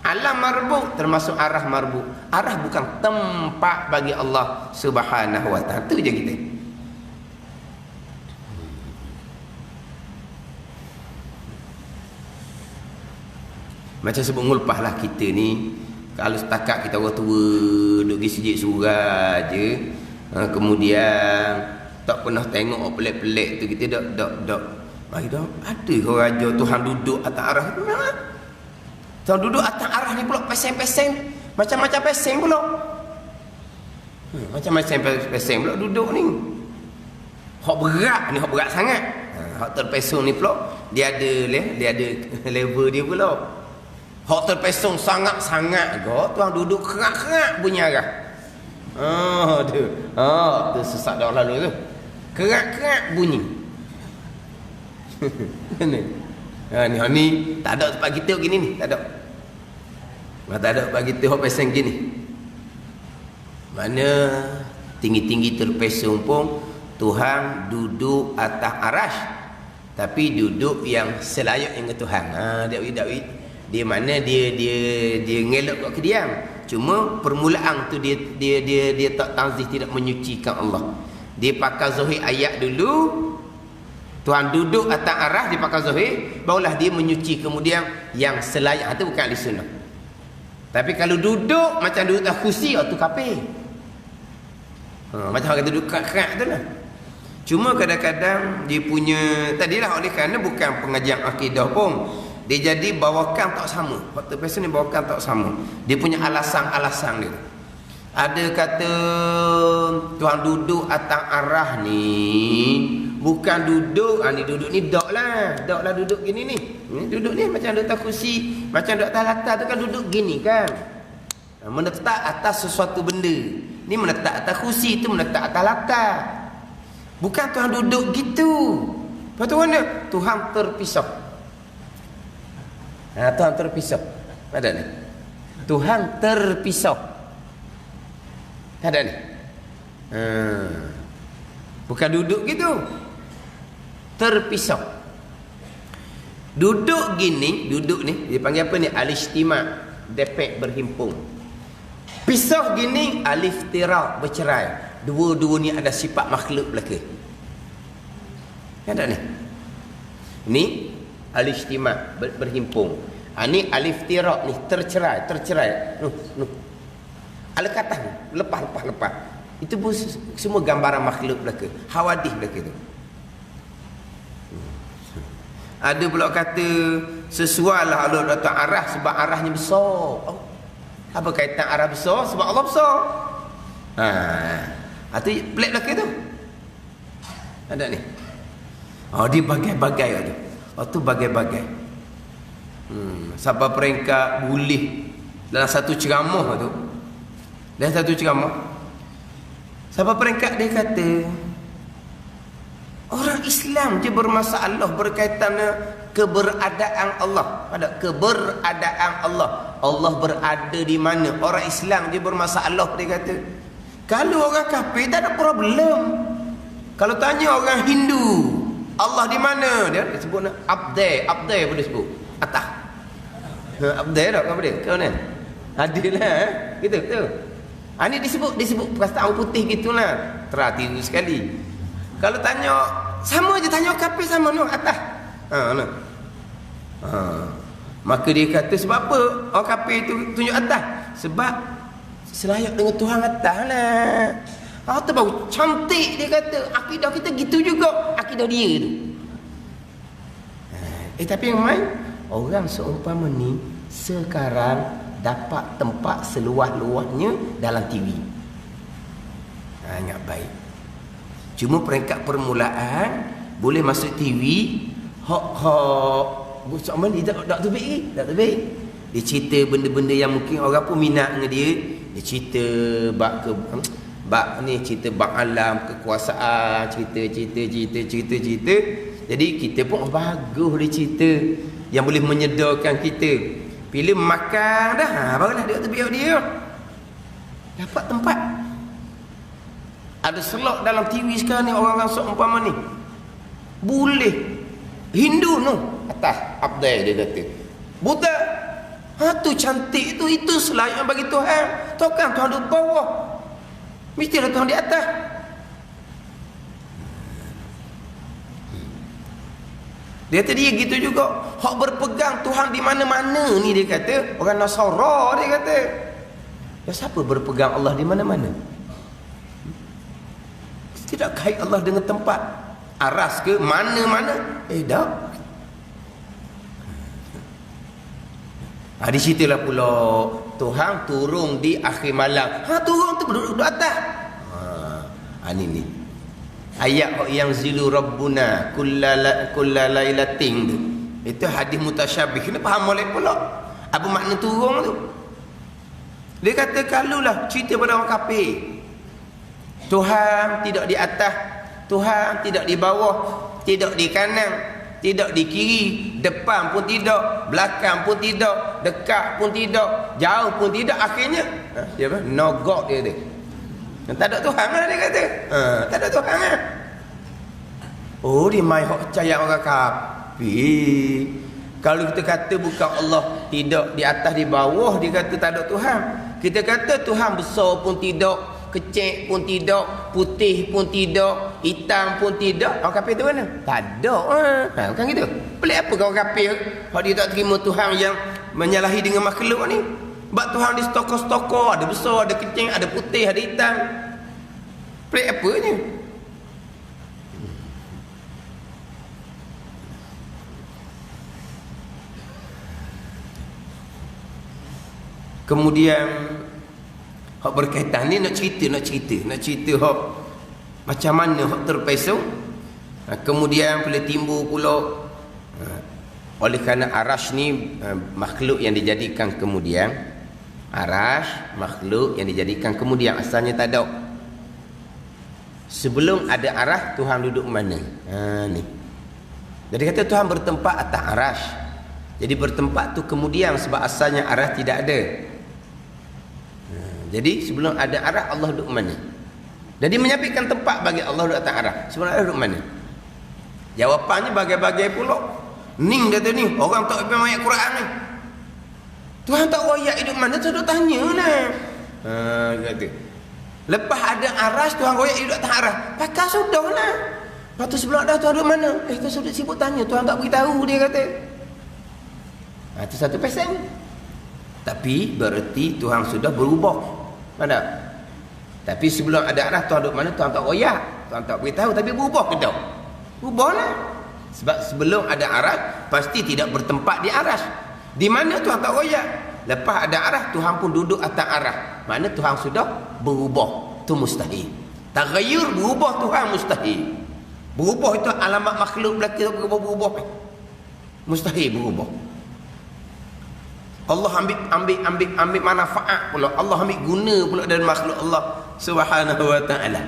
Alam marbub termasuk arah marbub. Arah bukan tempat bagi Allah Subhanahu wa taala. Itu je kita. Macam sebut ngulpah lah kita ni. Kalau setakat kita orang tua duduk di sujud surah je, kemudian tak pernah tengok pelik-pelik tu, kita dak mari dah ada kau raja Tuhan duduk atas arah tu. Memang Tuhan duduk atas arah ni pula peseng-peseng, macam-macam peseng pula. Macam-macam peseng pula duduk ni. Hak berat ni, hak berat sangat. Hak terpesong ni pula dia ada level dia pula. Hak terpesong sangat-sangat kau Tuhan duduk kerak-kerak bunyi arah. Tu sesat dah lalu tu. Kerak-kerak bunyi. Ni tak ada tempat kita gini ni, tak ada. Tak ada tempat kita hak peseng gini. Mana tinggi-tinggi terpesong pun Tuhan duduk atas arasy, tapi duduk yang selayak dengan Tuhan. Dia mana dia ngelak kat kediam. Cuma permulaan tu dia tak tanzih, tidak menyucikan Allah. Dia pakai zahir ayat dulu. Tuhan duduk atas arah, dia pakai zahir, barulah dia menyuci kemudian yang selayak. Itu bukan ahli sunnah. Tapi kalau duduk macam duduk atas kursi, itu kafir. Macam orang duduk kerak tu lah. Cuma kadang-kadang dia punya, tadilah oleh kerana bukan pengajian akidah pun, dia jadi bawakan tak sama. Waktu biasa ni bawakan tak sama. Dia punya alasan-alasan dia. Ada kata Tuhan duduk atas arah ni, bukan duduk, ni duduk ni dok lah duduk gini ni. Duduk ni macam duduk atas kursi, macam duduk atas latar tu kan duduk gini kan. Menetap atas sesuatu benda. Ni menetap atas kursi, tu menetap atas latar. Bukan Tuhan duduk gitu. Lepas tu mana? Tuhan terpisah. Tuhan terpisah. Ada ni. Tuhan terpisah. Ada ni. Bukan duduk gitu. Terpisah. Duduk gini, duduk ni dia panggil apa ni? Al-istima', depek berhimpun. Pisah gini, al-iftiraq, bercerai. Dua-dua ni ada sifat makhluk belaka. Ada ni. Ni al-istima' berhimpun. Ni al-iftiraq ni tercerai. Al-katah lepas. Itu pun semua gambaran makhluk belaka. Hawadih belaka tu. Ada pula kata sesuai lah Allah datang arah sebab arahnya besar. Apa kaitan arah besar? Sebab Allah besar. Itu pelik belaka tu. Ada ni. Dia bagai-bagai tu. Tu bagai-bagai. Sampai peringkat boleh dalam satu ceramah tu. Dan satu ceramah sampai peringkat dia kata orang Islam je bermasalah berkaitan keberadaan Allah. Pada keberadaan Allah. Allah berada di mana? Orang Islam je bermasalah, dia kata. Kalau orang kafir tak ada problem. Kalau tanya orang Hindu, Allah di mana? Dia sebut abdai pun dia sebut. Atas. Abdai tak apa dia? Kau ni. Adalah gitu tu. Ini disebut perkataan putih gitulah. Terhati sekali. Kalau tanya sama je, tanya kafir sama no atas. Maka dia kata sebab apa orang kafir tu tunjuk atas? Sebab selayak dengan Tuhan atas lah. Tu baru cantik dia kata. Akidah kita gitu juga. Akidah dia tu. Tapi yang main orang seumpama ni sekarang dapat tempat seluas-luasnya dalam TV. Ingat baik. Cuma peringkat permulaan boleh masuk TV. Busuk mana dia tak terbaik. Dia cerita benda-benda yang mungkin orang pun minat dengan dia. Dia cerita cerita bak alam, kekuasaan, cerita. Jadi kita pun bagus dia cerita yang boleh menyedarkan kita. Bila makan dah, barulah dia terbiak dia. Dapat tempat. Ada selok dalam TV sekarang ni orang-orang seumpama ni. Boleh. Hindu no atas abdai dia kata. Buddha tu cantik tu, itu selayak bagi Tuhan. Takkan Tuhan duduk bawah. Mestilah Tuhan di atas. Dia kata dia gitu juga. Hak berpegang Tuhan di mana-mana ni dia kata. Orang Nasara dia kata. Ya siapa berpegang Allah di mana-mana? Tidak kait Allah dengan tempat. Aras ke mana-mana? Tak. Di situlah pula Tuhan turun di akhir malam. Turun tu duduk atas. Ni. Ayat yang zilu rabbuna kullalailatin tu. Itu hadis mutasyabih. Kena faham molek pula. Apa makna turun tu? Dia kata kalulah cerita pada orang kafir. Tuhan tidak di atas, Tuhan tidak di bawah, tidak di kanan, tidak di kiri, depan pun tidak, belakang pun tidak, dekat pun tidak, jauh pun tidak. Akhirnya dia apa? No God dia. Tak ada Tuhan lah dia kata. Tak ada Tuhan lah. Dia mai hak percaya orang kafir. Kalau kita kata bukan Allah tidak di atas di bawah, dia kata tak ada Tuhan. Kita kata Tuhan besar pun tidak, kecil pun tidak, putih pun tidak, hitam pun tidak. Orang kafir tu mana? Tak ada. Bukan gitu. Pelik apa kau kafir? Kalau dia tak terima Tuhan yang menyalahi dengan makhluk ni. Sebab Tuhan di stokor-stokor, ada besar, ada kecil, ada putih, ada hitam. Pelik apanya? Kemudian hak berkaitan ni nak cerita hak macam mana hak terpesong. Kemudian boleh timbul pula oleh kerana arash ni makhluk yang dijadikan kemudian. Arash makhluk yang dijadikan kemudian, asalnya tak ada. Sebelum ada arah, Tuhan duduk mana? Ni. Jadi kata Tuhan bertempat atas arash. Jadi bertempat tu kemudian sebab asalnya arah tidak ada. Jadi sebelum ada arah, Allah duduk mana? Jadi menyampaikan tempat bagi Allah duduk atas arah. Sebelum ada duduk mana? Jawapannya bagai-bagai pula. Ning kata ni, orang tak pergi ayat Quran ni. Tuhan tak ayat duduk mana, tu duduk tanya lah. Kata. Lepas ada arah, Tuhan ayat duduk atas arah. Pakar sudah lah. Lepas tu sebelum ada Tuhan duduk mana? Tu sudah sibuk tanya, Tuhan tak beritahu, dia kata. Itu satu pesan. Tapi berarti Tuhan sudah berubah. Mana? Tapi sebelum ada arah, Tuhan duduk mana? Tuhan tak royak, Tuhan tak beritahu. Tapi berubah ke tak? Berubahlah. Sebab sebelum ada arah, pasti tidak bertempat di arah. Di mana Tuhan tak royak. Lepas ada arah, Tuhan pun duduk atas arah. Mana Tuhan sudah berubah. Itu mustahil. Taghayyur, berubah Tuhan mustahil. Berubah itu alamat makhluk belakang berubah. Mustahil berubah. Allah ambil manfaat pula. Allah ambil guna pula dari makhluk Allah Subhanahu wa taala.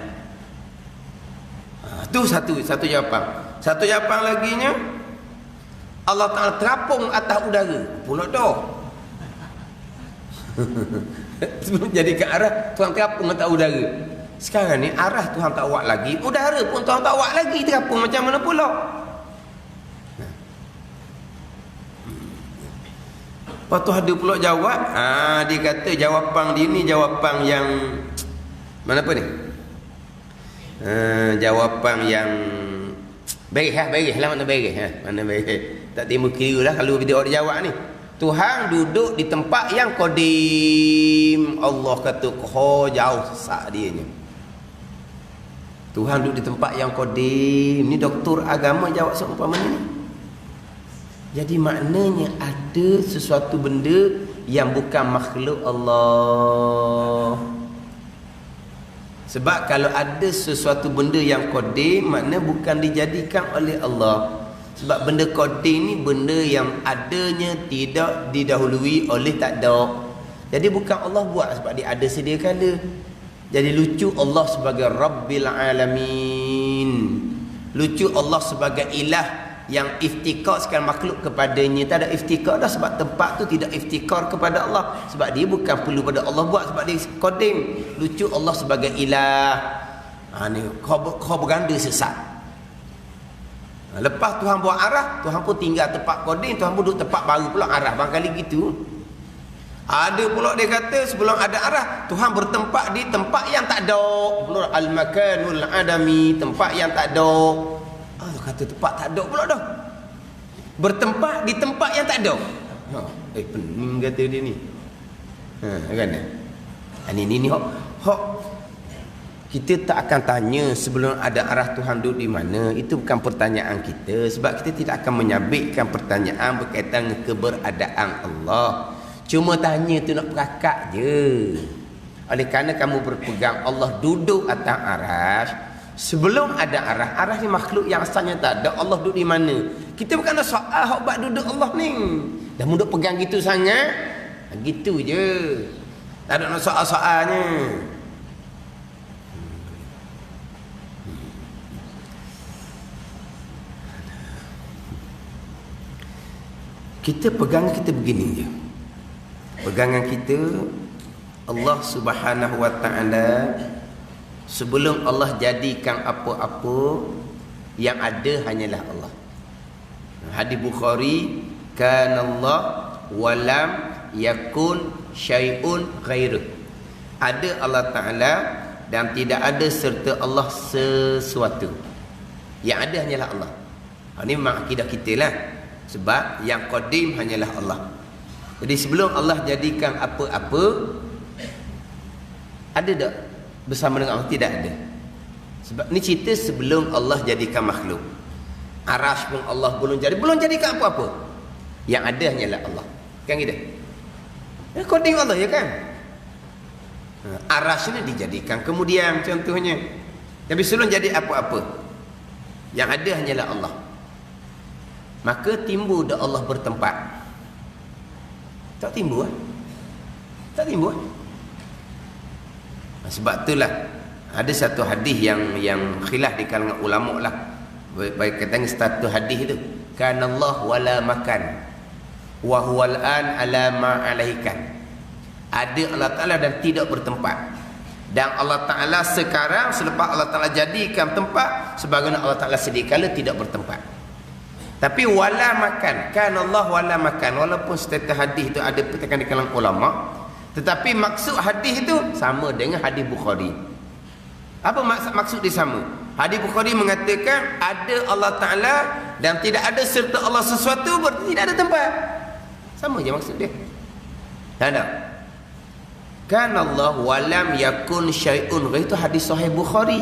Itu satu jawapan. Satu jawapan laginya, Allah Taala terapung atas udara. Pula dah. Sebelum jadi ke arah, Tuhan terapung atas udara. Sekarang ni arah Tuhan tak buat lagi, udara pun Tuhan tak buat lagi, terapung macam mana pula? Lepas tu ada pula jawab. Dia kata jawapan dia ni jawapan yang mana apa ni? Jawapan yang berih lah, mana berih? Mana berih? Tak timbul kira lah kalau dia orang jawab ni. Tuhan duduk di tempat yang qadim. Allah kata jauh sesak dia ni. Tuhan duduk di tempat yang qadim. Ni doktor agama jawab seumpama ni. Jadi maknanya ada sesuatu benda yang bukan makhluk Allah. Sebab kalau ada sesuatu benda yang qadim, makna bukan dijadikan oleh Allah. Sebab benda qadim ni benda yang adanya tidak didahului oleh tak ada. Jadi bukan Allah buat sebab dia ada sedia kala. Jadi lucu Allah sebagai Rabbil Alamin. Lucu Allah sebagai ilah yang iftikar sekalian makhluk kepadanya. Tak ada iftikar dah sebab tempat tu tidak iftikar kepada Allah. Sebab dia bukan perlu pada Allah buat sebab dia qadim. Lucu Allah sebagai ilah. Ni kau berganda sesat. Lepas Tuhan buat arah, Tuhan pun tinggal tempat qadim, Tuhan pun duduk tempat baru pula arah. Barangkali gitu. Ada pula dia kata sebelum ada arah, Tuhan bertempat di tempat yang tak ada. Al-makanul adami, tempat yang tak ada. Kata tempat tak ada pula dah. Bertempat di tempat yang tak ada. Pening kata dia ni. Kan? Ini hok kita tak akan tanya sebelum ada arah Tuhan duduk di mana. Itu bukan pertanyaan kita. Sebab kita tidak akan menyabitkan pertanyaan berkaitan dengan keberadaan Allah. Cuma tanya tu nak perakak je. Oleh kerana kamu berpegang Allah duduk atas arah. Sebelum ada arah ni makhluk yang asalnya tak ada. Allah duduk di mana? Kita bukan ada soal hak bab duduk Allah ni. Dah mudah pegang gitu sangat. Gitu je. Tak ada nak soal-soalnya. Kita pegang kita begini je. Pegangan kita Allah Subhanahu wa taala. Sebelum Allah jadikan apa-apa, yang ada hanyalah Allah. Hadis Bukhari, kanallah walam yakun syai'un ghairuh. Ada Allah Ta'ala dan tidak ada serta Allah sesuatu. Yang ada hanyalah Allah. Ini memang akidah kita lah. Sebab yang qadim hanyalah Allah. Jadi sebelum Allah jadikan apa-apa, ada tak bersama dengan Allah? Tidak ada. Sebab ni cerita sebelum Allah jadikan makhluk. Arash pun Allah belum jadikan apa-apa. Yang ada hanyalah Allah. Kan gitu? Qadim Allah ya kan? Arash ni dijadikan kemudian contohnya. Tapi sebelum jadi apa-apa, yang ada hanyalah Allah. Maka timbul dah Allah bertempat. Tak timbul Tak timbul Sebab itulah ada satu hadis yang khilaf di kalangan ulama lah. Baik katanya satu hadis itu, kana Allah wala makan wa huwal an ala ma alaikan. Ada Allah Ta'ala dan tidak bertempat. Dan Allah Ta'ala sekarang selepas Allah Ta'ala jadikan tempat, sebagaimana Allah Ta'ala sedia kala tidak bertempat. Tapi wala makan, kan Allah wala makan. Walaupun setiap hadis itu ada pertanyaan di kalangan ulama, tetapi maksud hadis itu sama dengan hadis Bukhari. Apa maksud dia sama? Hadis Bukhari mengatakan ada Allah Ta'ala dan tidak ada serta Allah sesuatu, berarti tidak ada tempat. Sama je maksud dia. Tak. Kan Allah walam yakun syai'un. Itu hadis sahih Bukhari.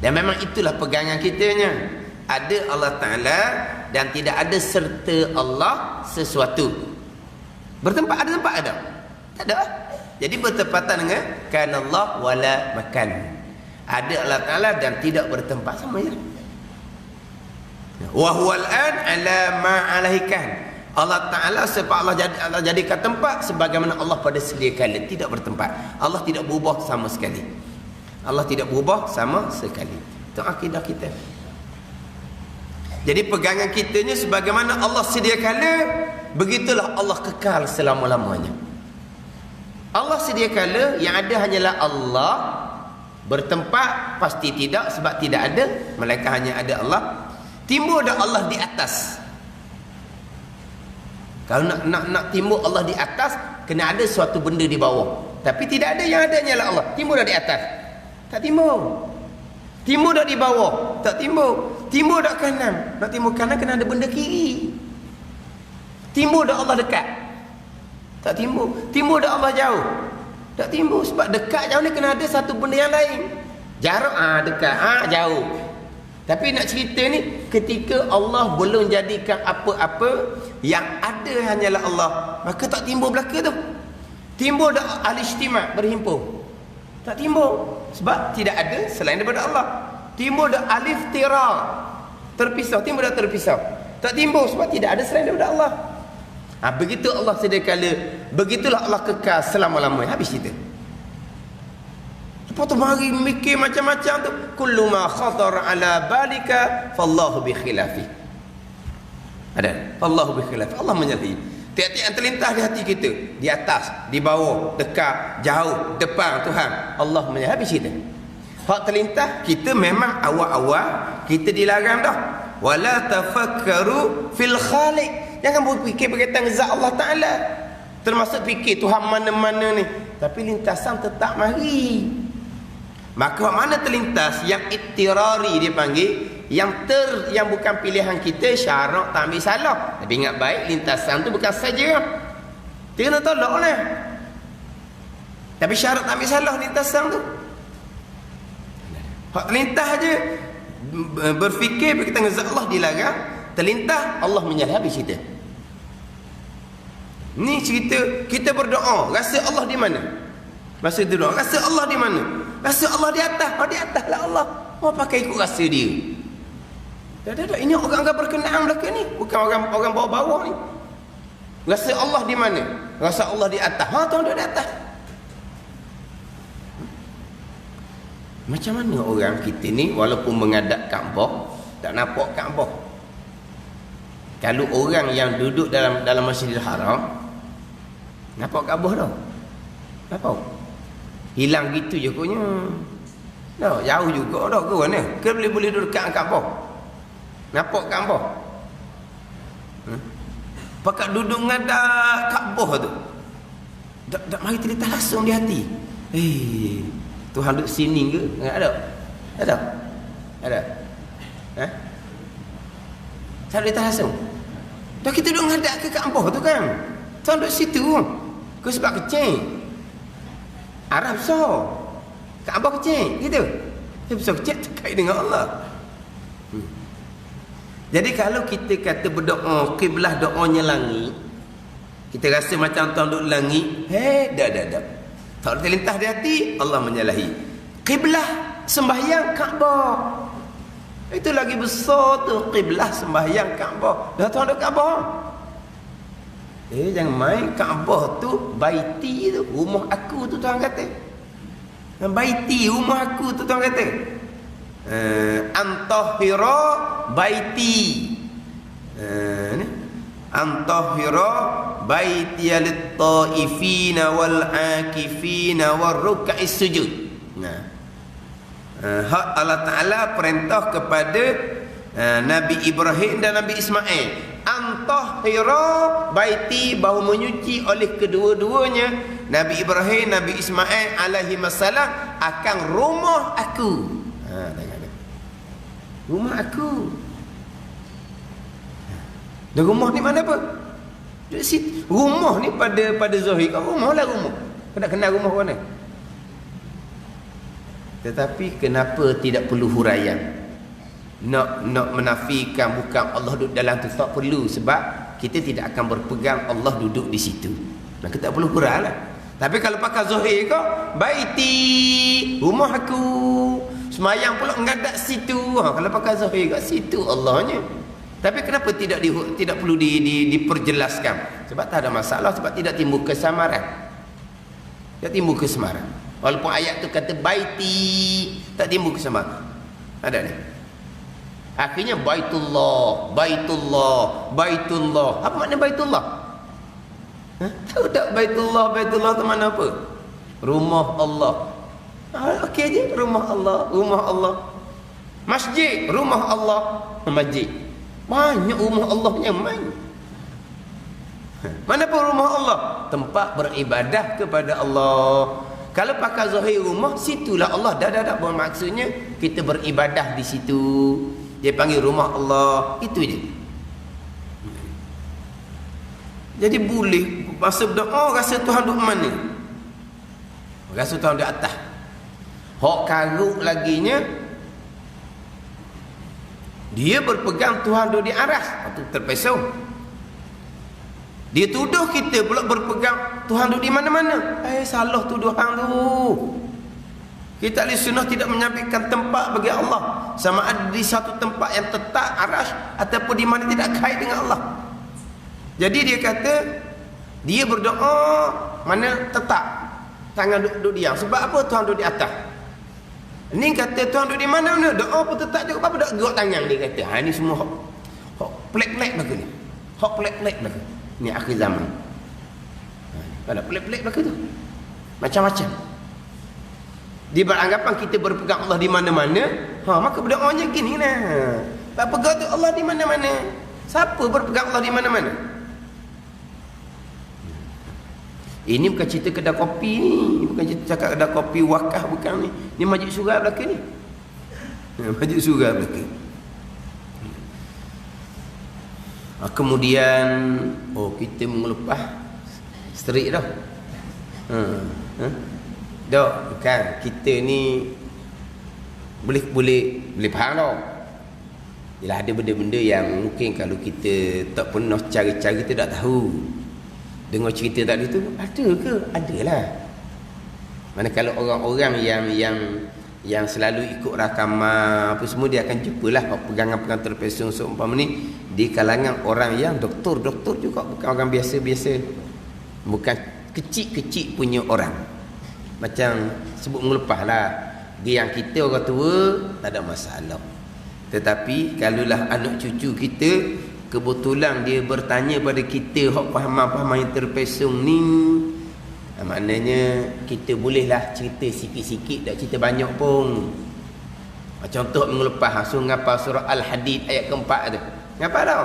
Dan memang itulah pegangan kitanya. Ada Allah Ta'ala dan tidak ada serta Allah sesuatu. Bertempat, ada tempat ada? Tak ada. Jadi bertepatan dengan kana Allah wala makan. Ada Allah Ta'ala dan tidak bertempat, sama je. Wa huwal an ala ma alaikan. Allah Ta'ala sebab Allah jadikan tempat sebagaimana Allah pada sedia kala tidak bertempat. Allah tidak berubah sama sekali. Allah tidak berubah sama sekali. Itu akidah kita. Jadi pegangan kitanya sebagaimana Allah sedia kala, begitulah Allah kekal selama-lamanya. Allah sedia kala, yang ada hanyalah Allah. Bertempat pasti tidak, sebab tidak ada, melainkan hanya ada Allah. Timbul dah Allah di atas. Kalau nak timbul Allah di atas, kena ada suatu benda di bawah. Tapi tidak ada, yang ada hanyalah Allah. Timbul dah di atas? Tak timbul. Timbul dah di bawah? Tak timbul. Timbul dah kanan? Nak timbul kanan kena ada benda kiri. Timbul dah Allah dekat? Tak timbul. Timbul dah Allah jauh? Tak timbul. Sebab dekat jauh ni kena ada satu benda yang lain. Jarak dekat, jauh. Tapi nak cerita ni, ketika Allah belum jadikan apa-apa, yang ada hanyalah Allah, maka tak timbul belaka tu. Timbul dah al-ijtima' berhimpun? Tak timbul. Sebab tidak ada selain daripada Allah. Timbul dah al-iftiraq, terpisah. Timbul dah terpisah? Tak timbul. Sebab tidak ada selain daripada Allah. Begitu Allah sedia kala, begitulah Allah kekal selama-lamanya. Habis cerita. Lepas tu mari mikir macam-macam tu. Kullu ma khatar ala balika fallahu bi khilafi. Ada fallahu bi khilafi. Allah menyertai tiap-tiap yang terlintas di hati kita, di atas, di bawah, dekat, jauh, depan Tuhan, Allah menyertai. Habis cerita. Hak terlintas kita memang awal-awal kita dilarang dah. Wala tafakkaru fil khaliq. Jangan berfikir berkaitan zat Allah Ta'ala, termasuk fikir Tuhan mana-mana ni. Tapi lintasan tetap mari. Maka mana terlintas yang ittirari dia panggil, yang bukan pilihan kita, syarak tak ambil salah. Tapi ingat baik, lintasan tu bukan saja dia kena tolak lah. Tapi syarak tak ambil salah lintasan tu. Hak terlintas je berfikir berkaitan dengan zat Allah dilarang. Terlintas Allah menyalih. Habis cerita. Ni cerita kita berdoa, rasa Allah di mana? Masa tu doa, rasa Allah di mana? Rasa Allah di atas. Di atas lah Allah. Pakai ikut rasa dia. Tak. Ini orang-orang berkenaan belakang ni, bukan orang bawah-bawah ni. Rasa Allah di mana? Rasa Allah di atas. Tuan di atas. Macam mana orang kita ni walaupun menghadap Kaabah, tak nampak Kaabah? Kalau orang yang duduk dalam Masjidil Haram, nampak Kaabah dah? Nampak? Hilang gitu je koknya. Dah jauh juga dah ke mana? Ke boleh duduk dekat Kaabah? Nampak Kaabah? Pakat duduk ngadap Kaabah tu. Tak mari terlintas langsung di hati. Tuhan duduk sini ke? Enggak ada. Ada. Ada. Ha? Tak boleh langsung. Dah kita duduk menghadap ke Kaabah tu kan. Tuhan duduk situ. Ke sebab kecil. Arab besar. Kaabah kecil. Gitu. Dia besar kecil terkait dengan Allah. Jadi kalau kita kata berdoa, kiblah doanya langit, kita rasa macam Tuhan duduk langit. Dah. Tak boleh terlintas di hati, Allah menyalahi. Kiblah sembahyang Kaabah. Itu lagi besar tu, kiblah sembahyang Kaabah. Dah Tuhan duduk Kaabah. Jangan main. Kaabah tu baiti tu, rumah aku tu Tuhan kata. Baiti, rumah aku tu Tuhan kata. Antahira baiti. Antahira baiti lit-taifina wal-akifina war-ruk'is sujud. Hak Allah Ta'ala perintah kepada Nabi Ibrahim dan Nabi Ismail, antahira baiti, bahawa menyuci oleh kedua-duanya Nabi Ibrahim, Nabi Ismail alaihi wasallam akan rumah aku. Rumah aku. Dan rumah ni mana apa? Rumah ni pada zahir kan rumah lah rumah. Kau nak kenal rumah mana? Tetapi kenapa tidak perlu huraian? Nak menafikan bukan Allah duduk dalam tu, tak perlu, sebab kita tidak akan berpegang Allah duduk di situ. Nah, kita tak perlu huraian lah. Tapi kalau pakai zahir kau, baiti, rumah aku, semayang pula menghadap situ. Kalau pakai zahir kat situ Allahnya. Tapi kenapa tidak perlu diperjelaskan? Sebab tak ada masalah, sebab tidak timbul kesamaran. Tak timbul kesamaran. Walaupun ayat tu kata baiti, tak timbul kesamaran. Ada ni. Akhirnya baitullah. Apa makna baitullah? Tahu tak baitullah tu mana apa? Rumah Allah. Okey je, rumah Allah. Masjid, rumah Allah. Masjid. Banyak rumah Allah punya main. Mana pun rumah Allah? Tempat beribadah kepada Allah. Kalau pakai zahir rumah, situlah Allah. Dah. Bermaksudnya kita beribadah di situ. Dia panggil rumah Allah. Itu je. Jadi boleh masa berdoa rasa Tuhan duduk mana? Rasa Tuhan di atas. Hak karuk laginya, dia berpegang Tuhan duduk di aras. Itu terpesong. Dia tuduh kita pula berpegang Tuhan duduk di mana-mana. Salah tuduhan tu. Kita ahli sunnah tidak menyampaikan tempat bagi Allah, sama ada di satu tempat yang tetap aras ataupun di mana tidak kait dengan Allah. Jadi dia kata dia berdoa mana tetap tangan duduk diam. Sebab apa Tuhan duduk di atas? Ni kata Tuhan duduk di mana-mana, doa pun tetap juga. Apa dak gerak tangan dia kata. Ini semua hak pelik-pelik belaka ni. Hak pelik-pelik belaka. Ni akhir zaman. Ada pelik-pelik belaka tu. Macam-macam. Dia beranggapan kita berpegang Allah di mana-mana, maka berdoanya gini lah. Tak pegang tu Allah di mana-mana. Siapa berpegang Allah di mana-mana? Ini bukan cerita kedai kopi ni. Bukan cerita cakap kedai kopi wakaf, bukan ni. Ni majlis surah belaka ni. Majlis surah belaka. Kemudian kita mengelepah strik dah. Dah, kan kita ni boleh faham tau. Yalah, ada benda-benda yang mungkin kalau kita tak pernah cari-cari kita tak tahu. Dengar cerita tadi tu, ada ke? Adalah. Manakala orang-orang yang selalu ikut rakaman apa semua, dia akan jumpalah pegangan-pegangan terpesong seumpama ni di kalangan orang yang doktor juga, bukan orang biasa-biasa. Bukan kecil-kecil punya orang. Macam sebut mengelepah lah. Dia yang kita orang tua tak ada masalah. Tetapi kalaulah anak cucu kita kebetulan dia bertanya pada kita hak pahaman-pahaman yang terpesong ni, maknanya kita bolehlah cerita sikit-sikit, tak cerita banyak pun. Contoh mengelepah langsung ngapal surah Al-Hadid ayat keempat tu. Ngapal tau?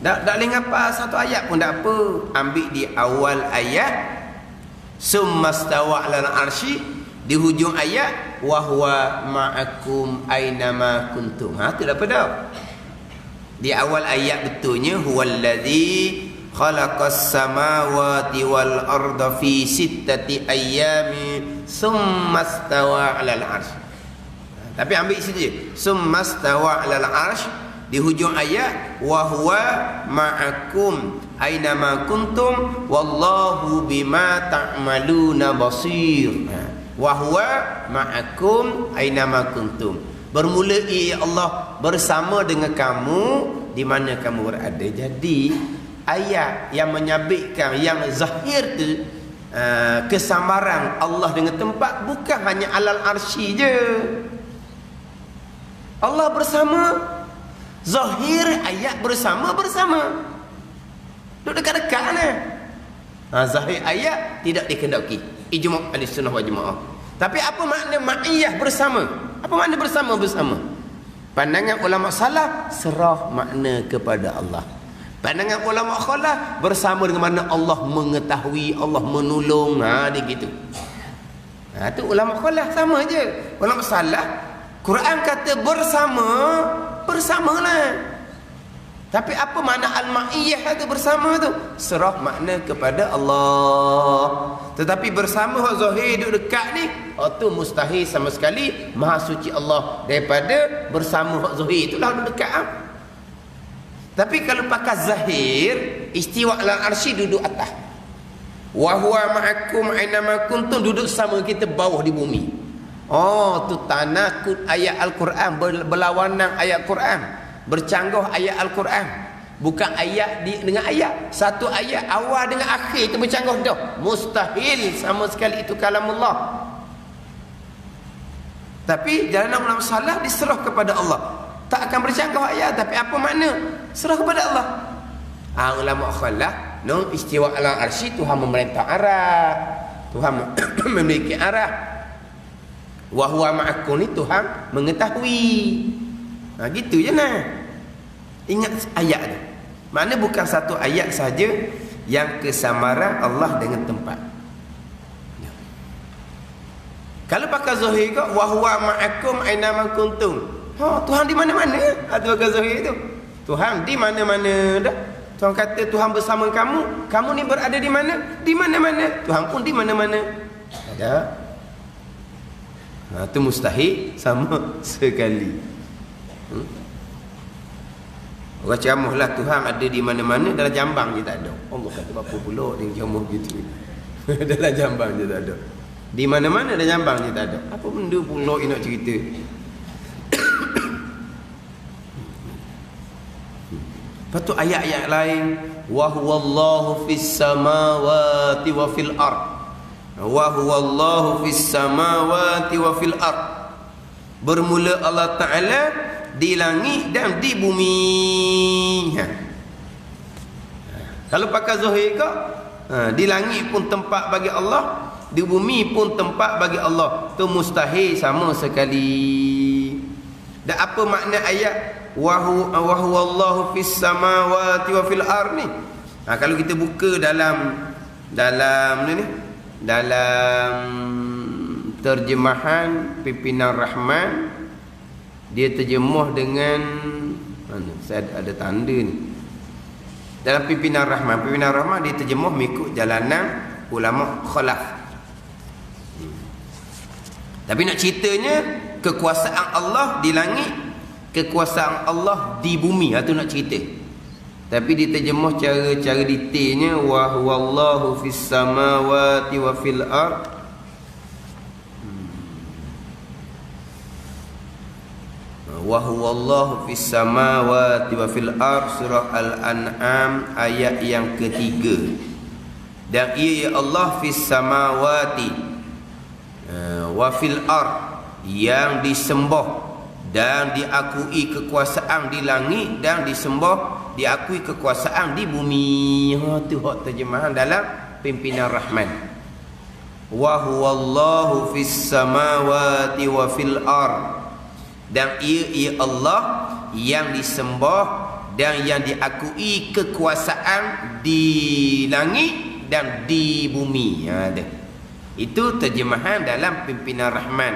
Tak boleh ngapa satu ayat pun tak apa. Ambil di awal ayat, summastawa 'alal arsy, di hujung ayat wa huwa ma'akum ainama kuntum. Tu dah pada. Di awal ayat betulnya huwallazi khalaqas samawati wal arda fi sittati ayyamin summastawa 'alal arsy. Tapi ambil situ je. Summastawa 'alal arsy, di hujung ayat wa huwa ma'akum ainama kuntum wallahu bima ta'maluna basir. Wa huwa ma'akum ainama kuntum. Bermula ya Allah bersama dengan kamu di mana kamu berada. Jadi ayat yang menyabitkan yang zahir tu kesambaran Allah dengan tempat bukan hanya alal arsy je. Allah bersama, zahir ayat bersama. Duduk dekat-dekat ni. Zahir ayat tidak dikendaki. Ijma' ahli-sunnah wal jamaah. Tapi apa makna ma'iyah bersama? Apa makna bersama? Pandangan ulama salaf serah makna kepada Allah. Pandangan ulama khalaf bersama dengan mana Allah mengetahui, Allah menolong. Dia gitu. Tu ulama khalaf sama je. Ulama salaf Quran kata bersamalah. Tapi apa makna al-ma'iyah itu bersama tu? Serah makna kepada Allah. Tetapi bersama hak zahir duduk dekat ni, tu mustahil sama sekali. Maha suci Allah daripada bersama hak zahir itulah duduk dekat. Tapi kalau pakai zahir, istiwa al-arsy duduk atas. Wa huwa ma'akum ainama kuntum, duduk sama kita bawah di bumi. Tu tanakut ayat Al-Quran, berlawanan ayat Quran. Bercanggah ayat Al-Quran. Bukan ayat dengan ayat. Satu ayat awal dengan akhir itu bercanggah dah. Mustahil sama sekali itu kalam Allah. Tapi jalan ulama salaf diserah kepada Allah. Tak akan bercanggah ayat. Tapi apa makna? Serah kepada Allah. Ulama khalaf istiwa ala arsy, Tuhan memerintah arah. Tuhan memiliki arah. Wa huwa ma'akum ni Tuhan mengetahui. Gitu je lah. Ingat ayat tu. Mana bukan satu ayat saja yang kesamaran Allah dengan tempat. Kalau pakai zahir kau wa huwa ma'akum ainama kuntum. Tuhan di mana-mana. Tu pakai zahir tu. Tuhan di mana-mana dah. Tuhan kata Tuhan bersama kamu. Kamu ni berada di mana? Di mana-mana. Tuhan pun di mana-mana. Ada. Itu mustahil sama sekali. Orang ceramahlah Tuhan ada di mana-mana, dalam jambang je tak ada. Allah kata apa pula dia ceramah gitu. Dalam jambang je tak ada. Di mana-mana dalam jambang je tak ada. Apa benda pula nak cerita? Lepas tu ayat-ayat lain, wa huwallahu fis samawati wa fil ard. Wa huwallahu fis samawati wa fil ard. Bermula Allah Ta'ala di langit dan di bumi. Kalau pakai zahir kau, di langit pun tempat bagi Allah, di bumi pun tempat bagi Allah. Tu mustahil sama sekali. Dan apa makna ayat wa huwallahu fis samawati wa fil ard ni? Kalau kita buka dalam terjemahan Pimpinan Rahman, dia terjemah dengan saya ada tanda ni. Dalam Pimpinan Rahman dia terjemah mengikut jalanan ulama khalaf. Tapi nak ceritanya kekuasaan Allah di langit, kekuasaan Allah di bumi, itu nak cerita. Tapi diterjemah cara detailnya wa huwallahu fis samawati wa fil ard. Wa huwallahu fis samawati wa fil ard, surah Al-An'am ayat yang ketiga. Dan ia Allah fis samawati wa fil ard, yang disembah dan diakui kekuasaan di langit, dan disembah diakui kekuasaan di bumi. Tu hak terjemahan dalam Pimpinan Rahman. Wa huwallahu fis samawati wa fil ard, dan ia Allah yang disembah dan yang diakui kekuasaan di langit dan di bumi. Itu terjemahan dalam pimpinan Rahman.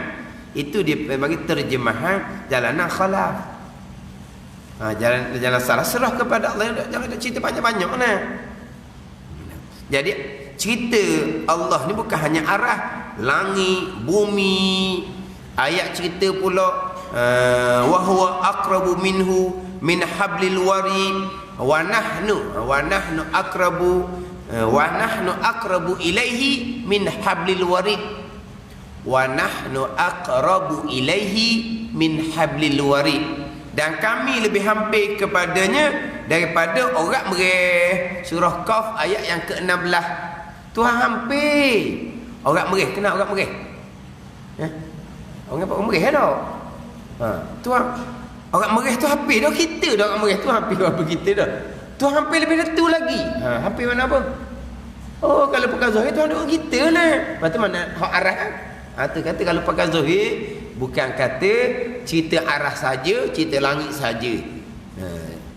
Itu dia bagi terjemahan jalanan khalaf. Jalan salah, serah kepada Allah. Jangan cerita banyak-banyak nah. Jadi cerita Allah ni bukan hanya arah langit, bumi. Ayat cerita pula wa huwa aqrabu minhu min hablil warid wa nahnu aqrabu ilaihi min hablil warid wa nahnu aqrabu ilaihi min hablil warid, dan kami lebih hampir kepadanya daripada orang mereh. Surah Qaf ayat yang ke-16. Tuhan hampir. Orang mereh, kenal orang mereh? Orang mereh dah. Tuhan, orang mereh tu hampir dah kita dah, orang mereh tu hampir apa kita dah. Tuhan hampir lebih dari tu lagi. Hampir mana apa? Oh, kalau pakai zahir Tuhan duduk kita lah. Lepas tu mana hak arah kan? Tu kata kalau pakai zahir bukan kata cerita arah saja, cerita langit saja.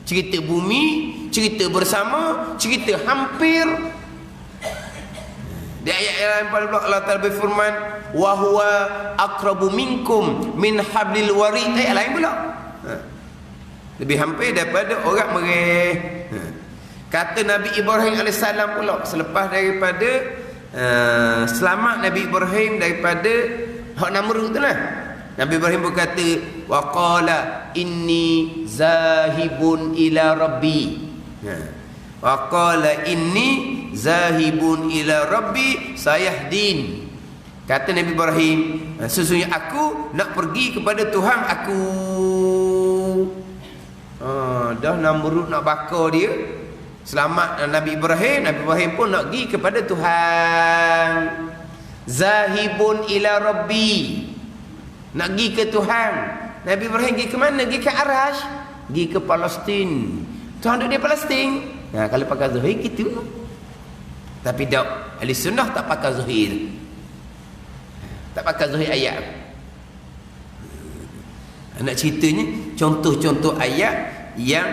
Cerita bumi, cerita bersama, cerita hampir. Di ayat yang lain Allah Ta'ala berfirman, wa huwa aqrabu minkum min hablil warid. Ayat lain pula. Lebih hampir daripada orang mereh. Kata Nabi Ibrahim AS pula, selepas daripada selamat Nabi Ibrahim daripada hak Namrud tu lah. Nabi Ibrahim berkata, wa qala inni zahibun ila rabbi. Wa qala inni zahibun ila rabbi sayahdin. Kata Nabi Ibrahim, sesungguhnya aku nak pergi kepada Tuhan aku. Dah Namrud nak bakar dia. Selamat Nabi Ibrahim pun nak pergi kepada Tuhan. Zahibun ila rabbi, nak pergi ke Tuhan. Nabi Ibrahim pergi ke mana? Pergi ke Arash, pergi ke Palestin. Tuhan duduk di Palestin. Kalau pakai zahir gitu. Tapi tak, ahli sunnah tak pakai zahir. Tak pakai zahir ayat. Nak ceritanya contoh-contoh ayat yang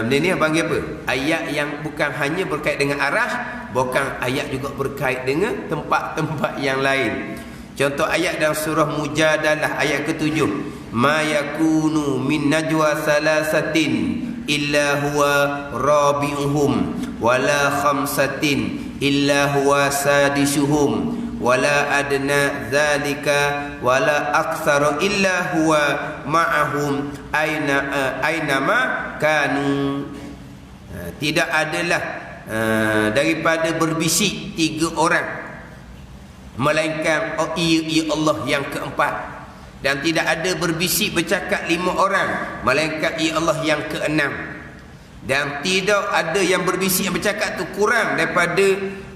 ni panggil apa? Ayat yang bukan hanya berkait dengan arah, bukan ayat juga berkait dengan tempat-tempat yang lain. Contoh ayat dalam surah Mujadalah ayat ke-7. Ma yakunu min najwa salasatin illa huwa rabi'uhum wala khamsatin illa huwa sadisuhum wala adna dzalika wala aktsara illa huwa ma'ahum aynama kanu. Tidak adalah daripada berbisik 3 orang melainkan ia Allah yang keempat, dan tidak ada berbisik bercakap 5 orang melainkan ia Allah yang ke-6, dan tidak ada yang berbisik yang bercakap tu kurang daripada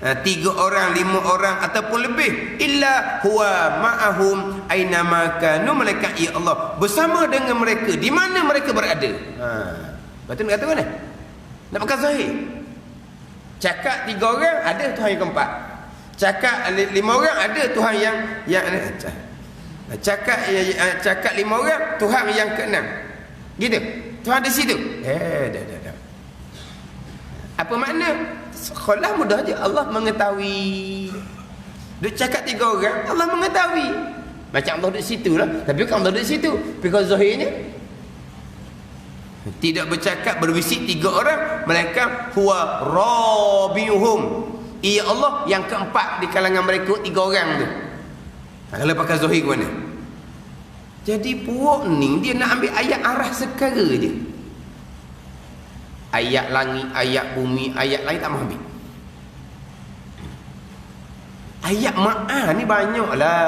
3 orang, 5 orang ataupun lebih, illa huwa ma'ahum aynama kanu, melainkan ia Allah bersama dengan mereka di mana mereka berada. Betul nak kata mana? Nak pakai zahir. Cakap 3 orang ada Tuhan yang keempat. Cakap 5 orang ada Tuhan yang cakap 5 orang Tuhan yang ke-6. Gitu. Tuhan di situ. Dah. Apa makna? Sekolah mudah je, Allah mengetahui. Duk cakap 3 orang, Allah mengetahui. Macam Allah di situ lah. Tapi kalau Allah di situ, because zahirnya tidak bercakap berbisik 3 orang, melainkan huwa rabiuhum, ia Allah yang keempat di kalangan mereka 3 orang tu. Kalau pakai zahir ke mana? Jadi puak ni dia nak ambil ayat arah sekara je. Ayat langit, ayat bumi, ayat lain tak mahu ambil. Ayat ma'ah ni banyaklah.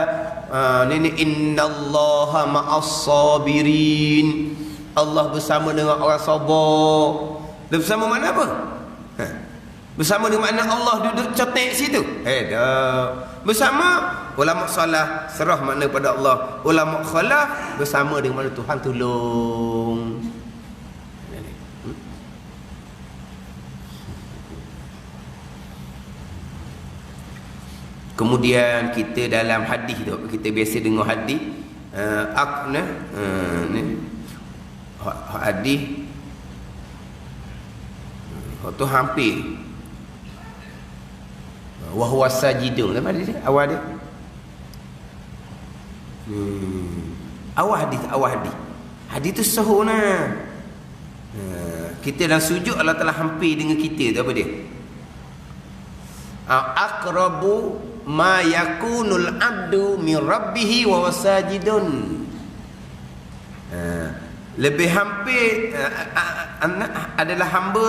Ni innallaha ma'as sabirin. Allah bersama dengan orang sabar. Dia bersama mana apa? Bersama dengan makna Allah duduk cotek situ? Dah. Bersama ulama salah serah makna pada Allah. Ulama khalaf bersama dengan mana Tuhan tolong. Kemudian kita dalam hadis tu, kita biasa dengar hadis hadis tu hampir. Wa huwa sajidun. Apa dia? Awal dia. Awal hadis. Hadis tu sahih nah. Kita dalam sujud Allah telah hampir dengan kita tu apa dia? Aqrabu ma yakunul abdu min rabbih wa wasajidun. Lebih hampir adalah hamba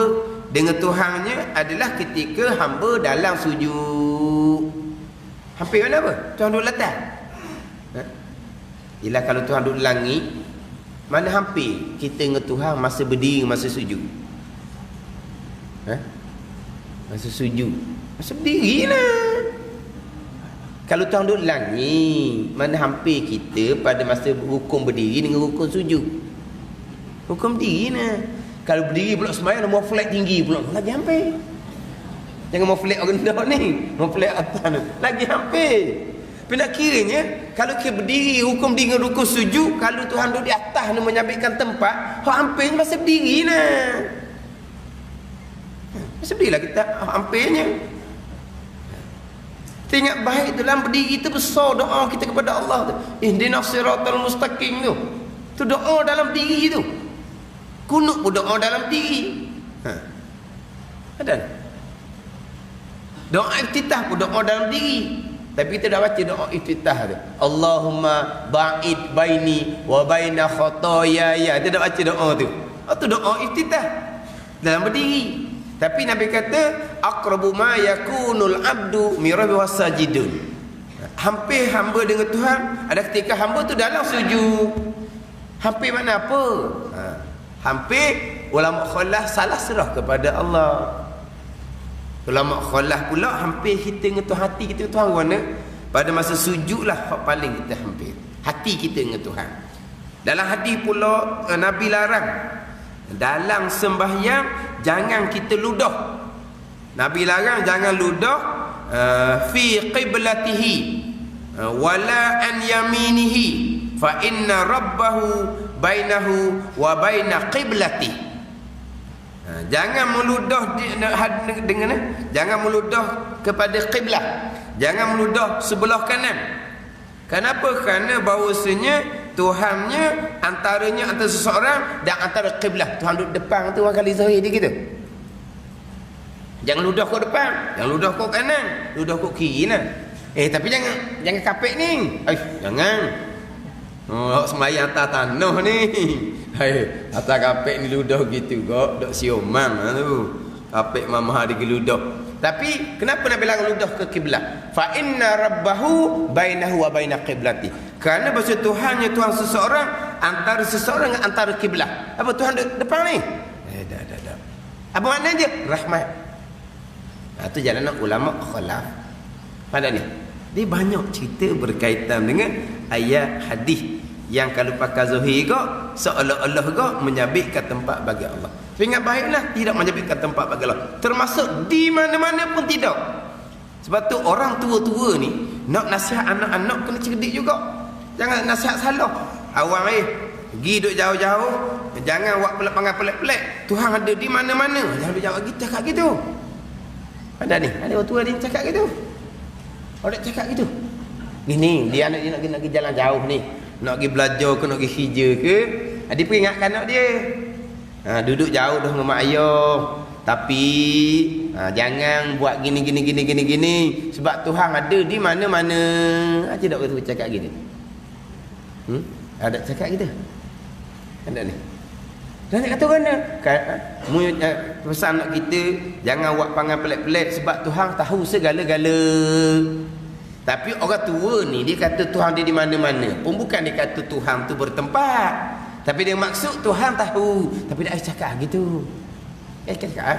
dengan Tuhannya adalah ketika hamba dalam sujud. Hampir mana apa? Tuhan duduk letak. Ialah kalau Tuhan duduk langit, mana hampir kita dengan Tuhan masa berdiri, masa sujud? Masa sujud, masa berdiri lah. Kalau Tuhan duduk langit, mana hampir kita pada masa hukum berdiri dengan hukum sujud? Hukum berdiri lah. Kalau berdiri pula sembahyang, mau flat tinggi pula, lagi hampir. Jangan mau flat orang rendah ni, mau flat atas ni, lagi hampir. Tapi nak kiranya, kalau kita berdiri, hukum berdiri dengan hukum sujud, kalau Tuhan duduk di atas ni menyabitkan tempat, hampirnya masa berdiri lah. Masa berdiri lah kita, hampirnya. Kita ingat baik dalam berdiri itu besar doa kita kepada Allah tu. Ihdinas siratal mustaqim tu. Tu doa dalam diri tu. Kunut pun doa dalam diri. Ada. Doa iftitah pun doa dalam diri. Tapi kita dah baca doa iftitah tu. Allahumma ba'id baini wa baina khotoyaya. Kita dah baca doa tu. Tu doa iftitah dalam berdiri. Tapi Nabi kata aqrabu ma yakunul abdu min rabbi wasajidun. Hampir hamba dengan Tuhan ada ketika hamba tu dalam sujud. Hampir mana apa? Hampir ulama khalas salah serah kepada Allah. Ulama khalas pula hampir kita dengan Tuhan, hati kita dengan Tuhan mana? Pada masa sujudlah paling kita hampir. Hati kita dengan Tuhan. Dalam hadis pula Nabi larang dalam sembahyang jangan kita ludah. Nabi larang jangan ludah fi qiblatihi wala an yaminihi fa inna rabbahu bainahu wa baina qiblati. Jangan meludah dengan jangan meludah kepada kiblat. Jangan meludah sebelah kanan. Kenapa? Kerana bahawasanya Tuhannya antaranya antara seseorang dan antara kiblat. Tuhan duduk depan tu orang kali zahir dia gitu. Jangan ludah kau depan, jangan ludah kau kanan, ludah kau kiri lah. Tapi jangan kapek ni. Jangan. Sembahyang atas tanah ni. Atas kapek ni ludah gitu kok, dok siomang tu. Kapek mamah dia geludah. Tapi kenapa Nabi larang ludah ke kiblat? Fa inna rabbahu bainahu wa baina qiblati. Kerana bahasa Tuhannya Tuhan seseorang antara seseorang dengan antara kiblat. Apa Tuhan depan ni? Dah. Apa makna dia? Rahmat. Itu jalan ulama khalaf. Pada ni. Dia banyak cerita berkaitan dengan ayat hadis yang kalau pakai zahir kok seolah-olah kok menyabitkan tempat bagi Allah. Ingat baiklah tidak menyabitkan tempat bagi Allah. Termasuk di mana-mana pun tidak. Sebab tu orang tua-tua ni nak nasihat anak-anak kena cerdik juga. Jangan nasihat salah. Awang pergi duduk jauh-jauh, jangan buat pelik-pelik. Tuhan ada di mana-mana. Jangan dia jawab kita cakap gitu. Ada orang tua ni cakap gitu. Orang cakap gitu. Gini, dia anak dia nak pergi jalan jauh ni. Nak pergi belajar ke, nak pergi hija ke, dia pergi ingatkan anak dia. Duduk jauh dah dengan mak ayah. Tapi jangan buat gini. Sebab Tuhan ada di mana-mana. Aja tak kata cakap gitu. Ada cakap gitu. Ada ni. Dan nak kata mana? Pesan anak kita jangan buat pangan pelik-pelik sebab Tuhan tahu segala-gala. Tapi orang tua ni dia kata Tuhan dia di mana-mana. Pun bukan dia kata Tuhan tu bertempat. Tapi dia maksud Tuhan tahu. Tapi dia cakap gitu. Cakap.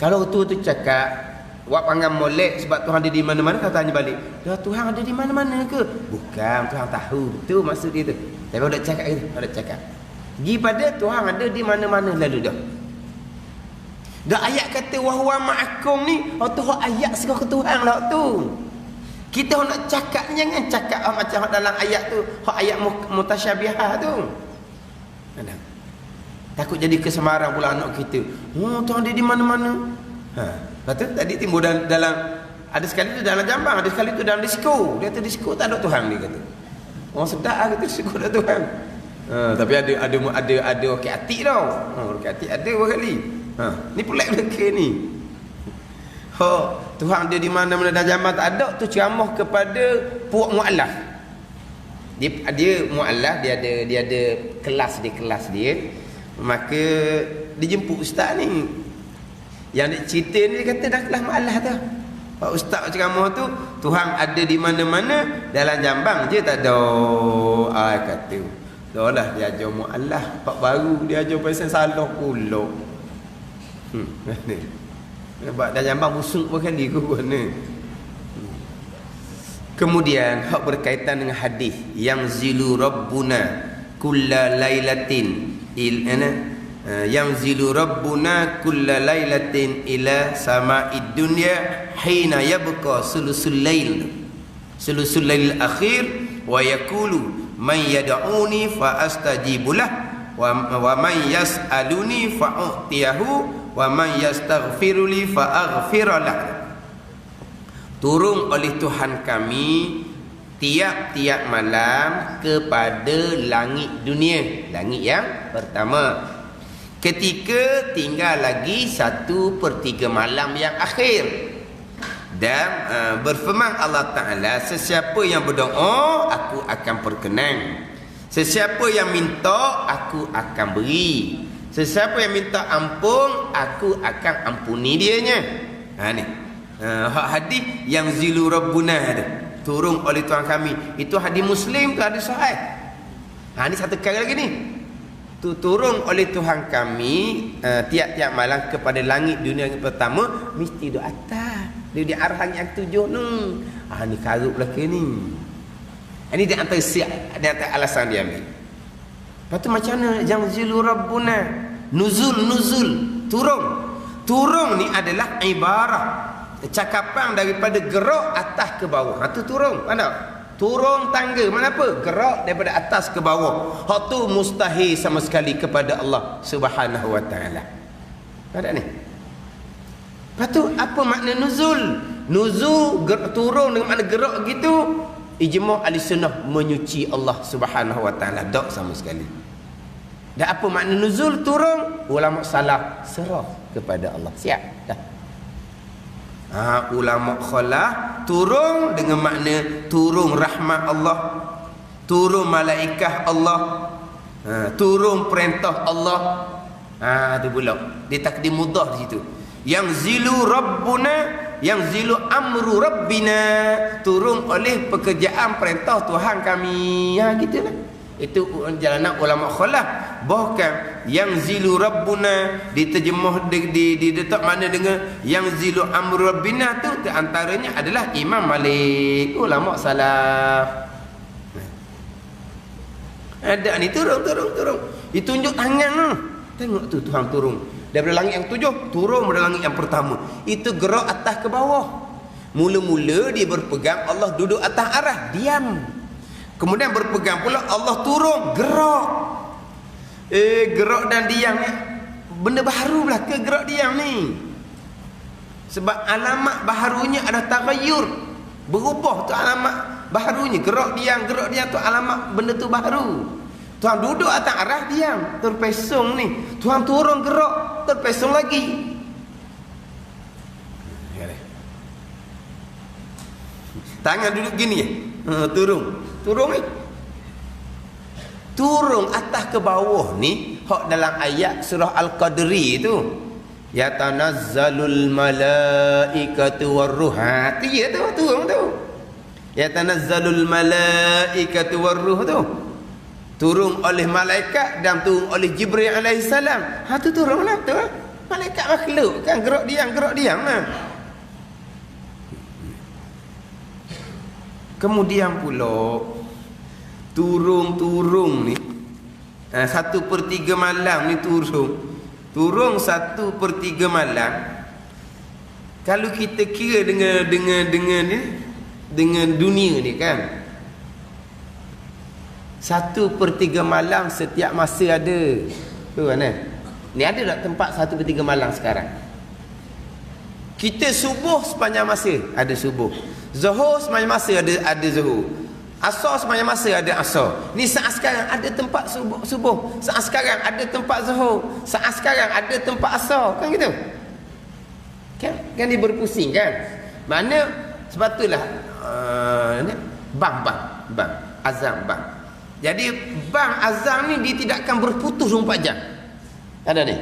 Kalau tua tu cakap buat pangan molek sebab Tuhan ada di mana-mana, kau tanya balik. Dah Tuhan ada di mana-mana ke? Bukan, Tuhan tahu. Tu maksud dia tu. Tapi orang cakap gitu, orang cakap. Pergi pada Tuhan ada di mana-mana lalu dah. Dah ayat kata wahwa ma'akum ni, tu ayat segala ke Tuhan lah tu. Kita nak cakap ni jangan cakap macam dalam ayat tu, ayat mutasyabihat tu. Ada. Takut jadi kesemarang pula anak kita. Oh, Tuhan dia di mana-mana. Lepas tu tadi timbul dalam ada sekali tu dalam Jambang, ada sekali tu dalam disko. Dia kata disko tak ada Tuhan, dia kata. Orang sedap lah kata disko tak ada Tuhan. Tapi ada okey hati tau. Okey hati ada berkali. Ni pelik mereka ni. Tuhan dia di mana-mana dalam Jambang tak ada, tu ceramah kepada puak mu'allaf. Dia mu'allaf, dia ada kelas dia. Maka dijemput ustaz ni. Yang dia cerita ni dia kata dah kelas mu'allaf tu. Pak ustaz ceramah tu, Tuhan ada di mana-mana, dalam Jambang je tak ada. Kata. Dah lah dia ajar mu'allaf, pak baru dia ajar pasal salah pula. Sebab dah Jambang busuk berkali ke mana. Kemudian hak berkaitan dengan hadis yang zilu rabbuna kulla lailatin yang zilu rabbuna kulla lailatin ila sama'id dunya hina yabqa sulusul lail akhir wa yaqulu man yad'uni fa astajibulah wa man yas'aluni fa u'tiyahu wa man yastaghfiruli fa aghfiralah. Turun oleh Tuhan kami tiap-tiap malam kepada langit dunia, langit yang pertama, ketika tinggal lagi 1/3 malam yang akhir. Dan berfirman Allah Ta'ala, sesiapa yang berdoa aku akan perkenan, sesiapa yang minta aku akan beri, sesiapa yang minta ampun aku akan ampuni dianya. Ni hak hadis yang zilu rabbuna ada, turun oleh Tuhan kami. Itu hadis Muslim tu, hadis sahih. Ni satu kali lagi ni. Tu turun oleh Tuhan kami tiap-tiap malam kepada langit dunia yang pertama, mesti duduk atas. Dia di arah langit yang 7 ni. Ni karut belaka ni. Ini di antara alasan dia ambil. Lepas tu macam mana yang zilu rabbuna? Nuzul, turun ni adalah ibarah, cakapan daripada gerak atas ke bawah. Tu turun, mana? Turun tangga, mana apa? Gerak daripada atas ke bawah. Hak tu mustahil sama sekali kepada Allah Subhanahu wa taala. Ada ni. Lepas tu apa makna nuzul? Nuzul turun dengan makna gerak gitu. Ijma' ahli sunnah menyuci Allah Subhanahu wa taala, tak sama sekali. Dan apa makna nuzul turun? Ulama salah serah kepada Allah. Siap dah. Ulama khalah turun dengan makna turun rahmat Allah, turun malaikat Allah, turun perintah Allah. Tu pula dia takdim mudah di situ. Yang zilu rabbuna, yang zilu amru rabbina, turun oleh pekerjaan perintah Tuhan kami. Gitulah. Itu jalanan ulama khalah. Bahkan yang zilu rabbuna diterjemah diletak mana dengan yang zilu amru rabbina tu, antaranya adalah Imam Malik, ulama salaf. Ada ni turun. Ditunjuk tangan tu. Tengok tu Tuhan turun daripada langit yang 7, turun pada langit yang pertama. Itu gerak atas ke bawah. Mula-mula dia berpegang, Allah duduk atas arah, diam. Kemudian berpegang pula, Allah turun, gerak. Gerak dan diam ni benda baru lah ke gerak diam ni. Sebab alamat baharunya ada taghayyur, berubah tu alamat baharunya. Gerak diam tu alamat benda tu baru. Tuhan duduk atas arah, diam, terpesong ni. Tuhan turun, gerak, terpesong lagi. Tangan duduk gini turun ni. Turun atas ke bawah ni hak dalam ayat surah Al-Qadri tu. Ya tanazzalul malaikatu warruh. Dia tu turun tu. Ya tanazzalul malaikatu warruh tu. Turun oleh malaikat dan turun oleh Jibril alaihissalam. Tu turun lah tu. Malaikat makhluk kan, gerak diam lah. Kemudian pula turun ni 1/3 malam ni turun 1/3 malam. Kalau kita kira dengan dunia ni kan, 1/3 malam setiap masa ada. Tu kan ni ada tak tempat 1/3 malam sekarang? Kita subuh sepanjang masa ada subuh. Zuhur sepanjang masa ada zuhur. Asar sepanjang masa ada asar. Ni saat sekarang ada tempat subuh. Saat sekarang ada tempat zuhur. Saat sekarang ada tempat asar. Kan gitu? Kan dia berpusing kan? Mana sebab itulah bang azam bang. Jadi bang azam ni dia tidak akan berputus 24 jam. Ada ni.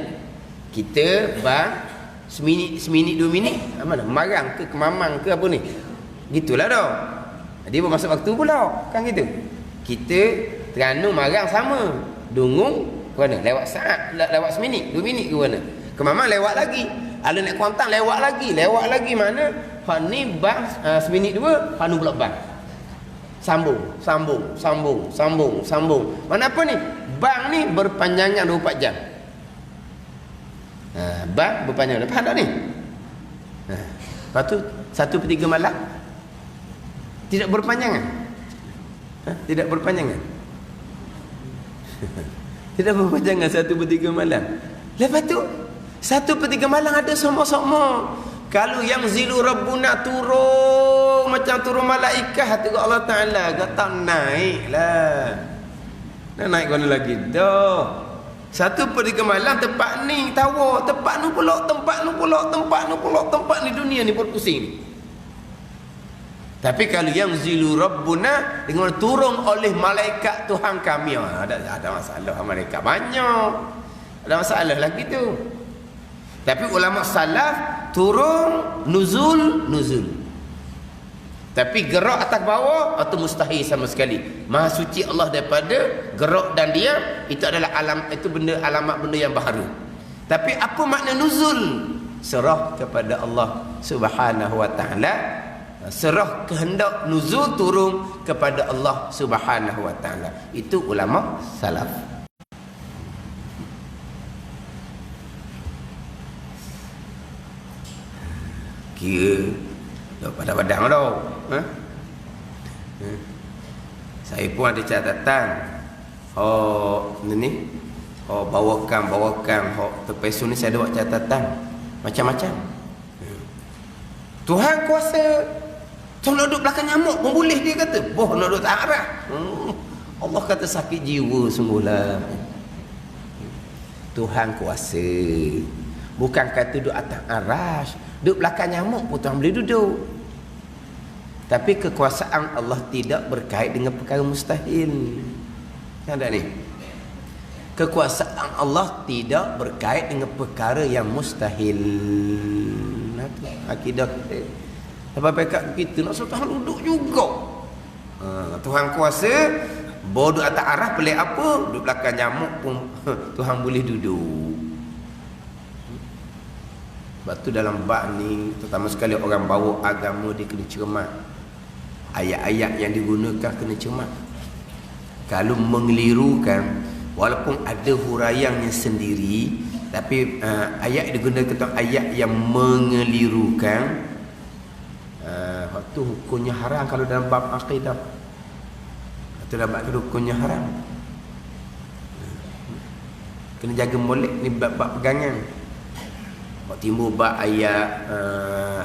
Kita bang seminit 2 minit mana marang ke kemamang ke apa ni, gitulah dah dia bermasa waktu pula kan gitu. Kita teranu marang sama dungung ke mana lewat saat lewat seminit 2 minit ke mana kemamang lewat lagi ada nak kuantan lewat lagi mana hak ni bang seminit 2 hanu pula bang sambung mana apa ni bang ni berpanjangan 24 jam. Bang berpanjang lepas tak ni. Lepas tu 1/3 malam tidak berpanjangan. Tidak berpanjangan. Tidak berpanjangan 1/3 malam. Lepas tu 1/3 malam ada sama-sama. Kalau yang zilu rabbuna turun macam turun malaikat tu Allah Taala kata naiklah. Naik mana lagi dah. 1/3 malam tempat ni tawa, tempat ni pula tempat ni dunia ni berpusing ni. Tapi kalau yang zilu rabbuna dengan turun oleh malaikat Tuhan kami, ada masalah malaikat banyak. Ada masalah lagi tu. Tapi ulama salaf turun nuzul. Tapi gerak atas bawah itu mustahil sama sekali. Maha suci Allah daripada gerak dan diam itu adalah alamat benda yang baharu. Tapi apa makna nuzul? Serah kepada Allah Subhanahu wa taala. Serah kehendak nuzul turun kepada Allah Subhanahu wa taala. Itu ulama salaf. Kira dah padang-padang dah. Saya pun ada catatan. Bawakan terpesun ni saya ada buat catatan macam-macam. Tuhan kuasa. Tuhan nak duduk belakang nyamuk pun boleh dia kata. Boh nak duduk tak arah. Allah kata sakit jiwa sungguhlah. Tuhan kuasa. Bukan kata duduk atas arash. Duduk belakang nyamuk pun Tuhan boleh duduk. Tapi kekuasaan Allah tidak berkait dengan perkara mustahil. Kan tak ni? Kekuasaan Allah tidak berkait dengan perkara yang mustahil. Akidah kita. Sebab pekat kita nak suruh Tuhan duduk juga. Tuhan kuasa, bodoh atas arah pelik apa? Duduk belakang nyamuk pun Tuhan boleh duduk. Sebab tu dalam bab ni, terutama sekali orang bawa agama dia kena cermat. Ayat-ayat yang digunakan kena cermat. Kalau mengelirukan, walaupun ada huraiannya sendiri, tapi ayat digunakan ayat yang mengelirukan, waktu hukumnya haram kalau dalam bab akidah. Itu dalam bab hukumnya haram. Kena jaga molek ni bab pegangan. Kalau timbul bab ayat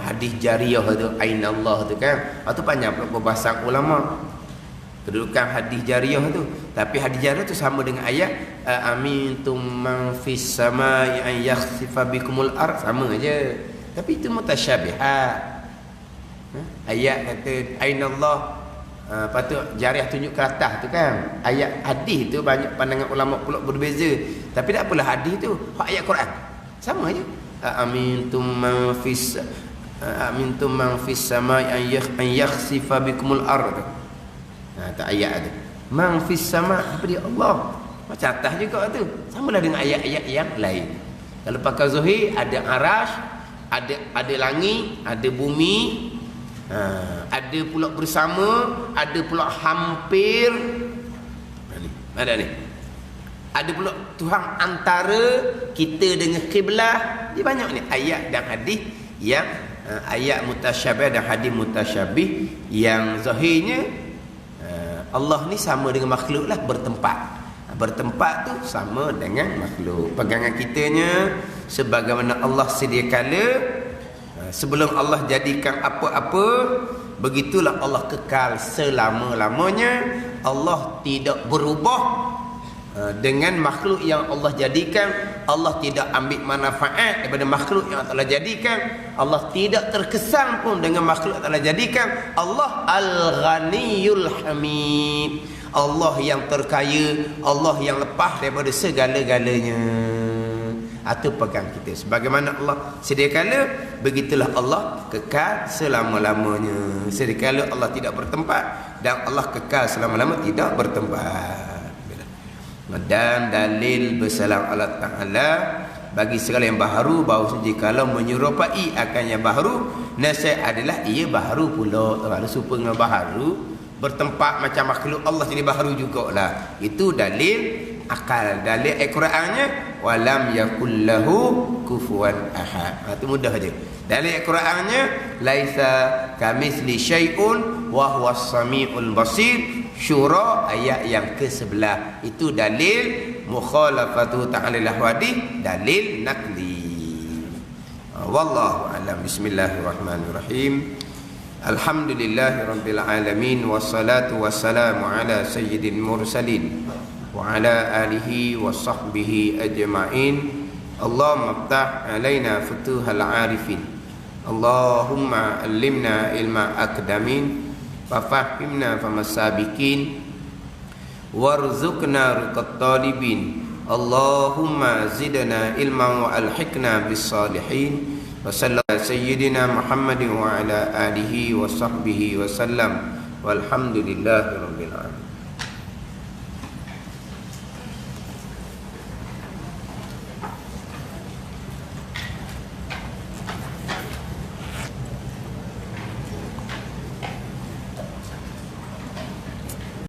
hadis jariyah tu, aina Allah tu kan. Itu panjang perbahasan ulama. Kedudukan hadis jariyah tu. Tapi hadis jariyah tu sama dengan ayat amintum man fis samai an yakhsifa bikumul ard, sama aja. Tapi itu mutasyabihat. Ayat kata aina Allah, patut jariyah tunjuk ke atas tu kan. Ayat hadis tu banyak pandangan ulama pula berbeza. Tapi tak apalah hadis tu ayat Quran. Sama aja. Amintum man fis samai an yakhsifa bikumul ard. Tak ayat tu. Man fis sama apa dia Allah. Macam atas juga tu. Samalah dengan ayat-ayat yang lain. Kalau pakai zahir ada arash, ada langit, ada bumi, ada pula bersama, ada pula hampir. Ada ni. Ada pula Tuhan antara kita dengan kiblah. Dia banyak ni ayat dan hadis yang ayat mutasyabih dan hadis mutasyabih yang zahirnya Allah ni sama dengan makhluk lah bertempat. Bertempat tu sama dengan makhluk. Pegangan kitanya sebagaimana Allah sedia kala sebelum Allah jadikan apa-apa, begitulah Allah kekal selama-lamanya. Allah tidak berubah dengan makhluk yang Allah jadikan. Allah tidak ambil manfaat daripada makhluk yang Allah jadikan. Allah tidak terkesan pun dengan makhluk yang Allah jadikan. Allah Al-Ghaniyul Hamid, Allah yang terkaya, Allah yang lepas daripada segala-galanya. Itu pegang kita. Sebagaimana Allah sedia kala, begitulah Allah kekal selama-lamanya. Sedia kala Allah tidak bertempat, dan Allah kekal selama-lama tidak bertempat. Dan dalil bersalam Allah Ta'ala bagi segala yang baharu, bahawa jikalau menyerupai akan yang baharu, nasihat adalah ia baharu pula. Kalau serupa dengan baharu, bertempat macam makhluk Allah jadi baharu jugalah. Itu dalil akal. Dalil Al-Qurannya walam yakul lahu kufuwan ahad. Itu mudah aja. Dalil Al-Qurannya laisa kamitsli syai'un wa huwas samiul basir. Syura ayat yang ke-11. Itu dalil mukhalafatu ta'ala al-ahwadi, dalil naqli. Wallahu a'lam. Bismillahirrahmanirrahim. Alhamdulillahirabbil alamin, wassalatu wassalamu ala sayyidil mursalin wa ala alihi wa sahbihi ajma'in. Allahumma iftah alaina futuhal arifin. Allahumma allimna ilma akdamin, fafahimna famasabikin, warzuqna riqat talibin. Allahumma zidna ilman wa alhiqna bis salihin. Wa sallallahu sayyidina Muhammadin wa ala alihi wa sahbihi wa sallam. Walhamdulillahi rabbil alamin.